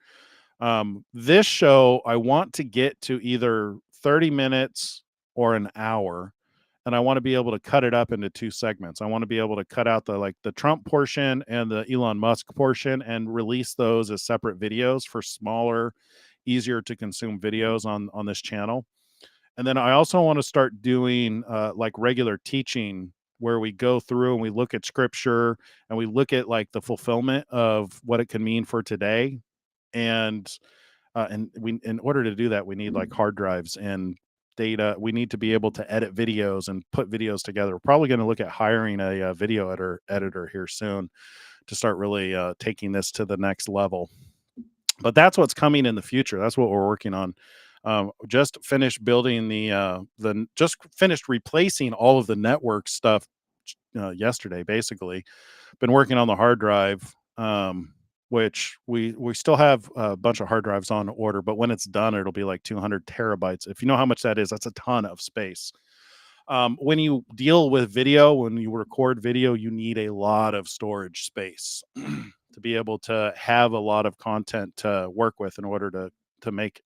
This show I want to get to either 30 minutes or an hour, and I want to be able to cut it up into two segments. I want to be able to cut out the Trump portion and the Elon Musk portion and release those as separate videos for smaller, easier to consume videos on this channel. And then I also want to start doing like regular teaching where we go through and we look at scripture and we look at like the fulfillment of what it can mean for today. And we, in order to do that, we need like hard drives and data. We need to be able to edit videos and put videos together. We're probably going to look at hiring a video editor here soon to start really taking this to the next level. But that's what's coming in the future. That's what we're working on. Just finished building just finished replacing all of the network stuff yesterday. Basically, been working on the hard drive. Which we still have a bunch of hard drives on order, but when it's done, it'll be like 200 terabytes. If you know how much that is, that's a ton of space. When you deal with video, when you record video, you need a lot of storage space to be able to have a lot of content to work with in order to make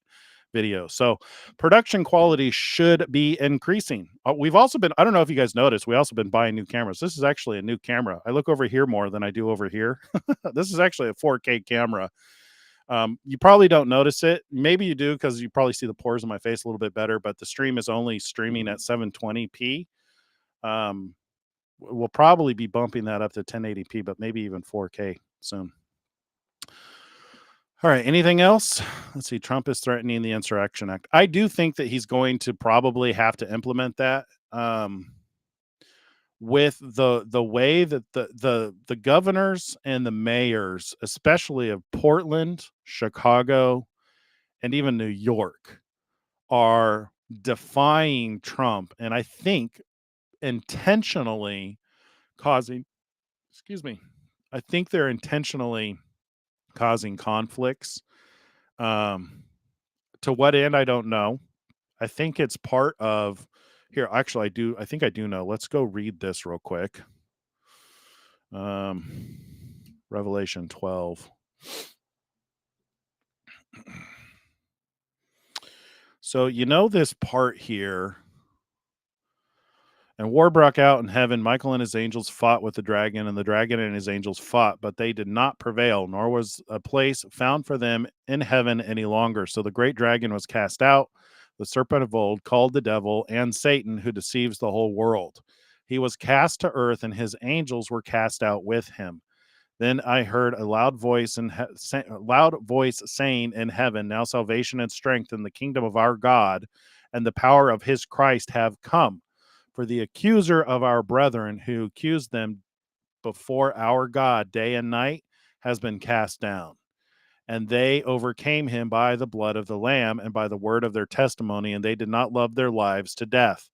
video. So production quality should be increasing. We've also been, I don't know if you guys noticed, we also been buying new cameras. This is actually a new camera. I look over here more than I do over here. This is actually a 4K camera. You probably don't notice it. Maybe you do because you probably see the pores in my face a little bit better, but the stream is only streaming at 720p. We'll probably be bumping that up to 1080p, but maybe even 4K soon. All right. Anything else? Let's see. Trump is threatening the Insurrection Act. I do think that he's going to probably have to implement that. With the way that the governors and the mayors, especially of Portland, Chicago, and even New York, are defying Trump, and I think intentionally causing. Excuse me. I think they're intentionally causing conflicts. To what end, I don't know. I think it's part of here. Actually, I think I do know. Let's go read this real quick. Revelation 12. So you know this part here. And war broke out in heaven. Michael and his angels fought with the dragon, and the dragon and his angels fought, but they did not prevail, nor was a place found for them in heaven any longer. So the great dragon was cast out, the serpent of old, called the devil and Satan, who deceives the whole world. He was cast to earth, and his angels were cast out with him. Then I heard a loud voice saying in heaven, "Now salvation and strength in the kingdom of our God and the power of his Christ have come. For the accuser of our brethren, who accused them before our God day and night, has been cast down. And they overcame him by the blood of the Lamb and by the word of their testimony, and they did not love their lives to death.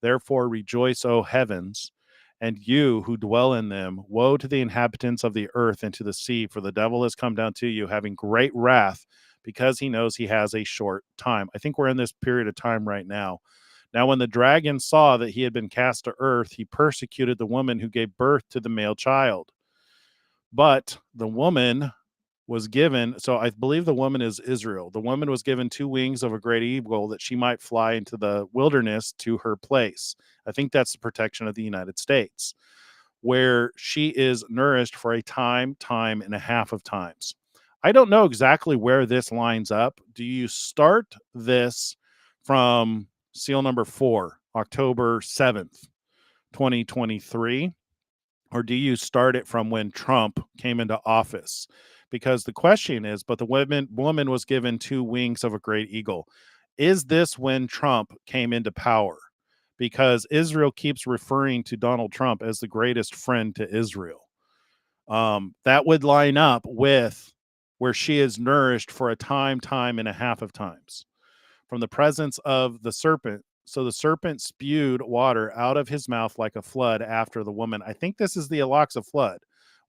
Therefore rejoice, O heavens, and you who dwell in them. Woe to the inhabitants of the earth and to the sea, for the devil has come down to you, having great wrath, because he knows he has a short time." I think we're in this period of time right now. Now, when the dragon saw that he had been cast to earth, he persecuted the woman who gave birth to the male child. But the woman was given, so I believe the woman is Israel. The woman was given 2 wings of a great eagle that she might fly into the wilderness to her place. I think that's the protection of the United States, where she is nourished for a time and a half of times. I don't know exactly where this lines up. Do you start this from seal number 4, October 7th, 2023? Or do you start it from when Trump came into office? Because the question is, but the woman was given 2 wings of a great eagle. Is this when Trump came into power? Because Israel keeps referring to Donald Trump as the greatest friend to Israel. That would line up with where she is nourished for a time and a half of times from the presence of the serpent. So the serpent spewed water out of his mouth like a flood after the woman. I think this is the Alexa flood,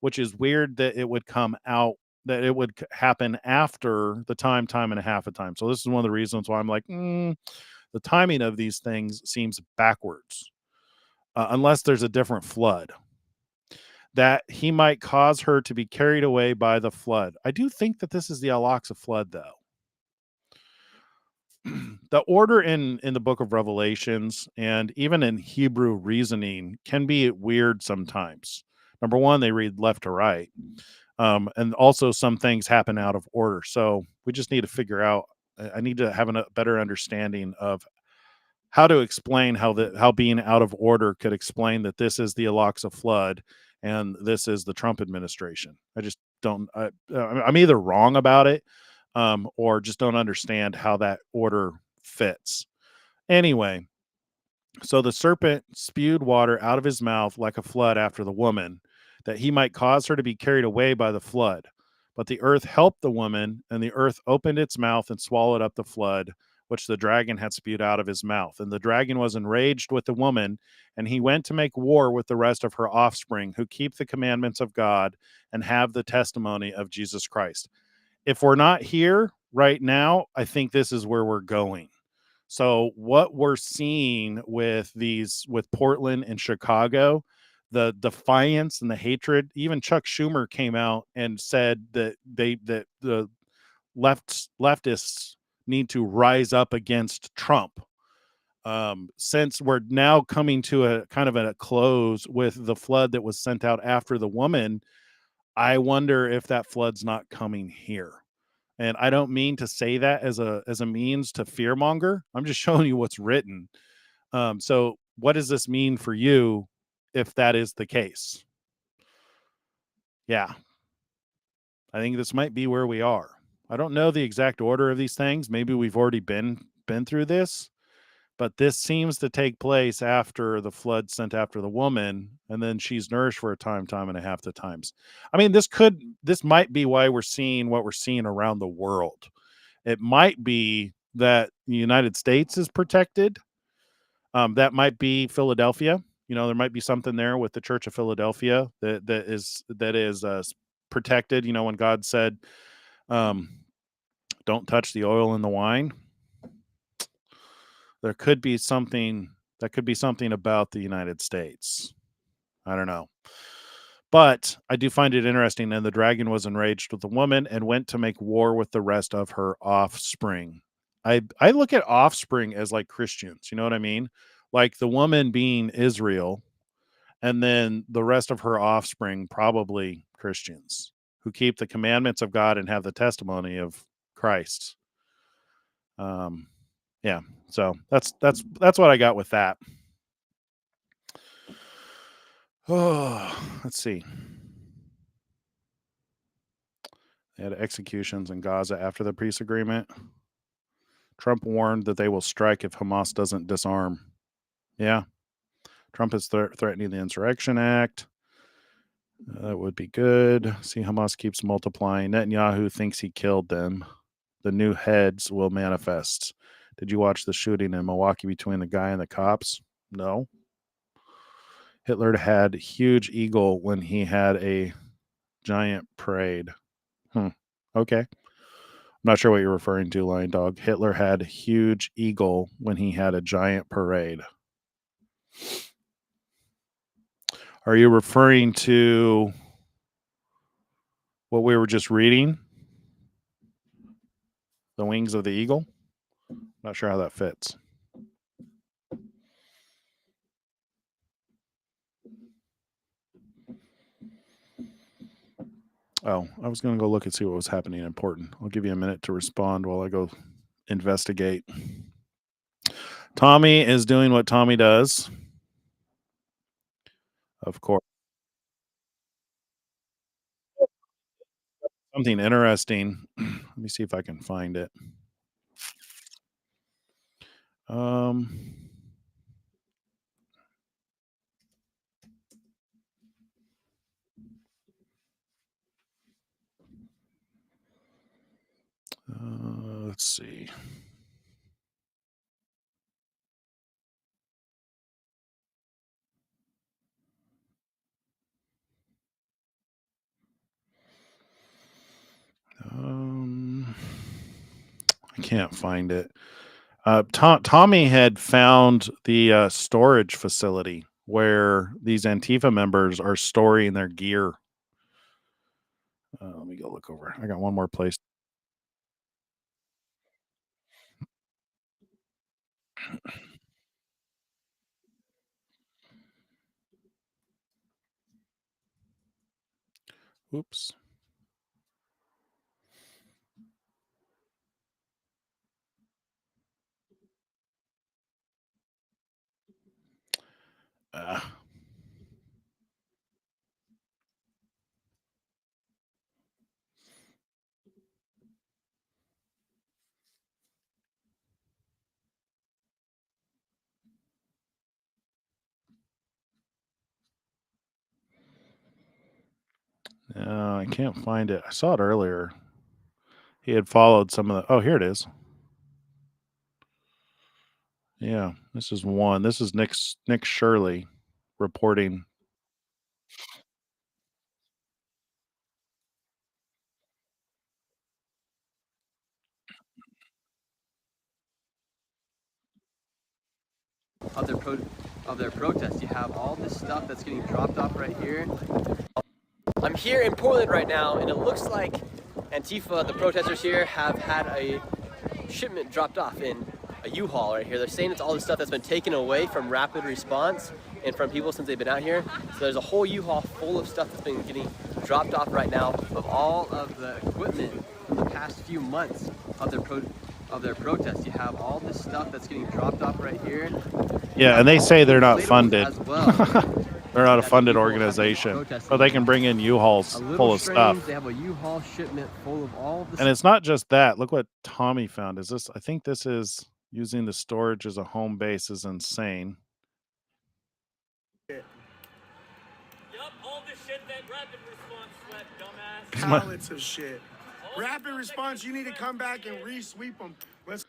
which is weird that it would come out, that it would happen after the time and a half of time. So this is one of the reasons why I'm like, the timing of these things seems backwards, unless there's a different flood. That he might cause her to be carried away by the flood. I do think that this is the Alexa flood, though. The order in the book of Revelations and even in Hebrew reasoning can be weird sometimes. Number one, they read left to right. And also some things happen out of order. So we just need to figure out, I need to have a better understanding of how to explain how being out of order could explain that this is the Alexa flood and this is the Trump administration. I just don't, I'm either wrong about it, or just don't understand how that order fits. Anyway, so the serpent spewed water out of his mouth like a flood after the woman, that he might cause her to be carried away by the flood. But the earth helped the woman, and the earth opened its mouth and swallowed up the flood, which the dragon had spewed out of his mouth. And the dragon was enraged with the woman, and he went to make war with the rest of her offspring, who keep the commandments of God and have the testimony of Jesus Christ. If we're not here right now, I think this is where we're going. So what we're seeing with Portland and Chicago, the defiance and the hatred, even Chuck Schumer came out and said that the leftists need to rise up against Trump. Since we're now coming to a kind of a close with the flood that was sent out after the woman, I wonder if that flood's not coming here. And I don't mean to say that as a means to fearmonger. I'm just showing you what's written. So what does this mean for you if that is the case? Yeah. I think this might be where we are. I don't know the exact order of these things. Maybe we've already been through this, but this seems to take place after the flood sent after the woman, and then she's nourished for a time and a half the times. I mean, this might be why we're seeing what we're seeing around the world. It might be that the United States is protected. That might be Philadelphia. There might be something there with the Church of Philadelphia that is protected. When God said, "Don't touch the oil in the wine," there could be something. That could be something about the United States. I don't know. But I do find it interesting. And the dragon was enraged with the woman and went to make war with the rest of her offspring. I look at offspring as like Christians. You know what I mean? Like the woman being Israel, and then the rest of her offspring, probably Christians who keep the commandments of God and have the testimony of Christ. Yeah. So that's what I got with that. Oh, let's see. They had executions in Gaza after the peace agreement. Trump warned that they will strike if Hamas doesn't disarm. Yeah. Trump is threatening the Insurrection Act. That would be good. See, Hamas keeps multiplying. Netanyahu thinks he killed them. The new heads will manifest. Did you watch the shooting in Milwaukee between the guy and the cops? No. Hitler had a huge eagle when he had a giant parade. Okay. I'm not sure what you're referring to, Lion Dog. Hitler had a huge eagle when he had a giant parade. Are you referring to what we were just reading? The wings of the eagle? Not sure how that fits. Oh, I was going to go look and see what was happening in Portland. I'll give you a minute to respond while I go investigate. Tommy is doing what Tommy does. Of course. something interesting. Let me see if I can find it. Um, let's see. I can't find it. Tommy had found the storage facility where these Antifa members are storing their gear. Let me go look over. I got one more place. Oops. Uh, no, I can't find it. I saw it earlier. He had followed some of the. Oh, here it is. Yeah, this is one. This is Nick Shirley reporting. Of their protest. You have all this stuff that's getting dropped off right here. I'm here in Portland right now, and it looks like Antifa, the protesters here, have had a shipment dropped off in a U-Haul right here. They're saying it's all the stuff that's been taken away from rapid response and from people since they've been out here. So there's a whole U-Haul full of stuff that's been getting dropped off right now of all of the equipment from the past few months of their protest. You have all this stuff that's getting dropped off right here. Yeah, and they say they're not funded. As well. They're not a funded organization, but they can bring in U-Hauls full of stuff. They have a U-Haul shipment full of all of this. And it's not just that. Look what Tommy found. Is this? I think this is using the storage as a home base is insane. Yep, all the shit that rapid response swept, dumbass. Pallets of shit. Rapid response, you need to come back and re-sweep them. Oops.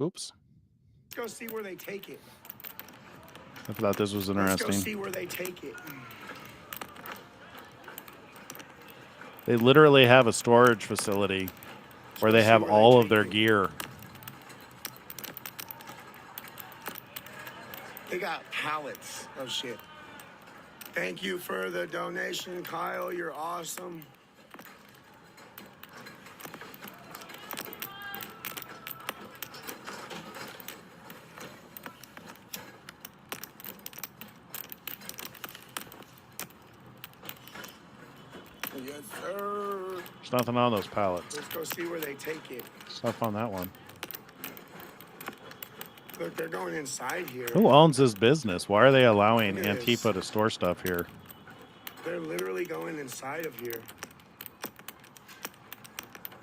Let's go see where they take it. I thought this was interesting. Let's go see where they take it. They literally have a storage facility where they have all of their gear. They got pallets of shit. Thank you for the donation, Kyle. You're awesome. Yes, sir. There's nothing on those pallets. Let's go see where they take it. Stuff on that one. Look, they're going inside here. Who owns this business? Why are they allowing Antifa to store stuff here? They're literally going inside of here.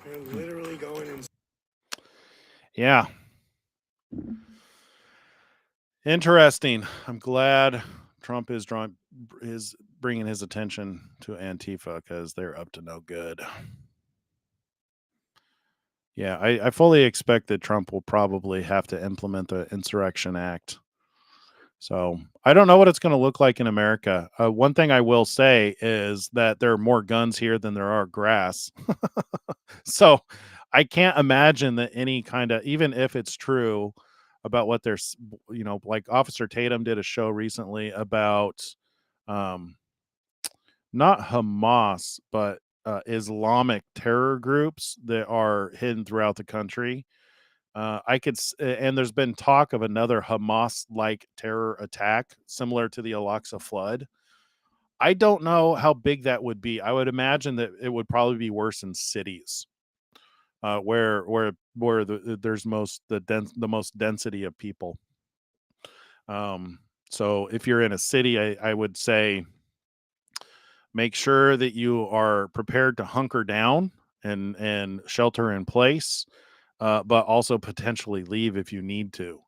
They're literally going inside. Yeah. Interesting. I'm glad Trump is bringing his attention to Antifa because they're up to no good. Yeah, I fully expect that Trump will probably have to implement the Insurrection Act. So I don't know what it's going to look like in America. One thing I will say is that there are more guns here than there are grass. So I can't imagine that any kind of, even if it's true about what there's, like Officer Tatum did a show recently about not Hamas, but Islamic terror groups that are hidden throughout the country. And there's been talk of another Hamas-like terror attack similar to the Al-Aqsa flood. I don't know how big that would be. I would imagine that it would probably be worse in cities, where there's the most density of people. So if you're in a city, I would say make sure that you are prepared to hunker down and shelter in place, but also potentially leave if you need to.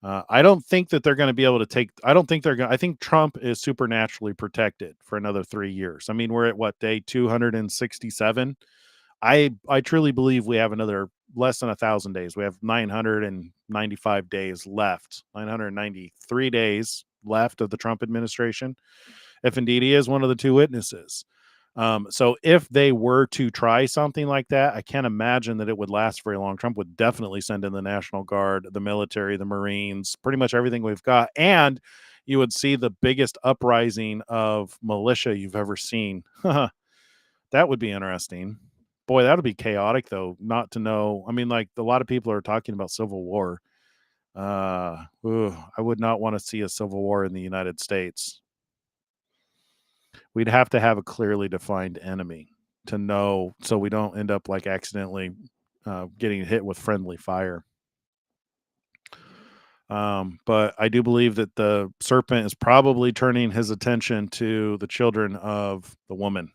I don't think that they're going to be able to take. I don't think they're going. I think Trump is supernaturally protected for another 3 years. I mean, we're at what, day 267. I truly believe we have another less than 1,000 days. We have 995 days left. 993 days left of the Trump administration, if indeed he is one of the two witnesses. So if they were to try something like that, I can't imagine that it would last very long. Trump would definitely send in the National Guard, the military, the Marines, pretty much everything we've got. And you would see the biggest uprising of militia you've ever seen. That would be interesting. Boy, that would be chaotic, though, not to know. I mean, like, a lot of people are talking about civil war. I would not want to see a civil war in the United States. We'd have to have a clearly defined enemy to know, so we don't end up like accidentally getting hit with friendly fire. But I do believe that the serpent is probably turning his attention to the children of the woman,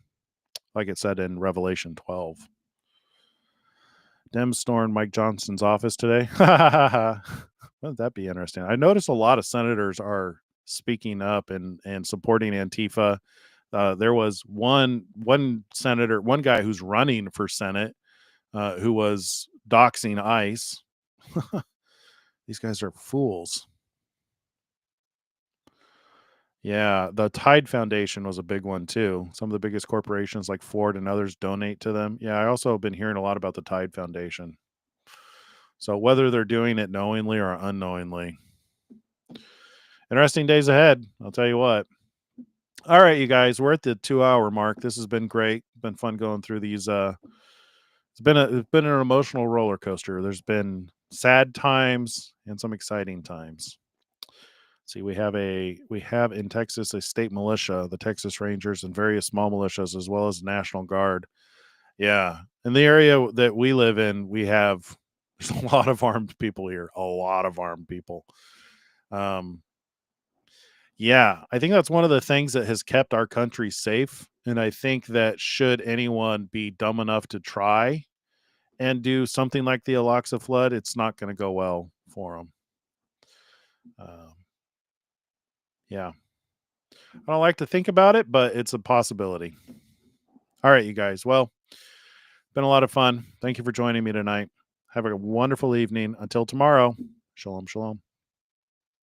like it said in Revelation 12. Dems stormed Mike Johnson's office today. Wouldn't that be interesting? I noticed a lot of senators are speaking up and supporting Antifa. There was one senator, one guy who's running for Senate, who was doxing ICE. These guys are fools. Yeah, the Tide Foundation was a big one too. Some of the biggest corporations like Ford and others donate to them. Yeah, I also have been hearing a lot about the Tide Foundation. So whether they're doing it knowingly or unknowingly. Interesting days ahead, I'll tell you what. All right, you guys, we're at the 2-hour mark. This has been great. Been fun going through these. It's been an emotional roller coaster. There's been sad times and some exciting times. See, we have in Texas a state militia, the Texas Rangers, and various small militias, as well as National Guard. Yeah, in the area that we live in, there's a lot of armed people here. A lot of armed people. Yeah, I think that's one of the things that has kept our country safe. And I think that should anyone be dumb enough to try and do something like the Al-Aqsa flood, it's not going to go well for them. Yeah. I don't like to think about it, but it's a possibility. All right, you guys. Well, been a lot of fun. Thank you for joining me tonight. Have a wonderful evening. Until tomorrow. Shalom, shalom.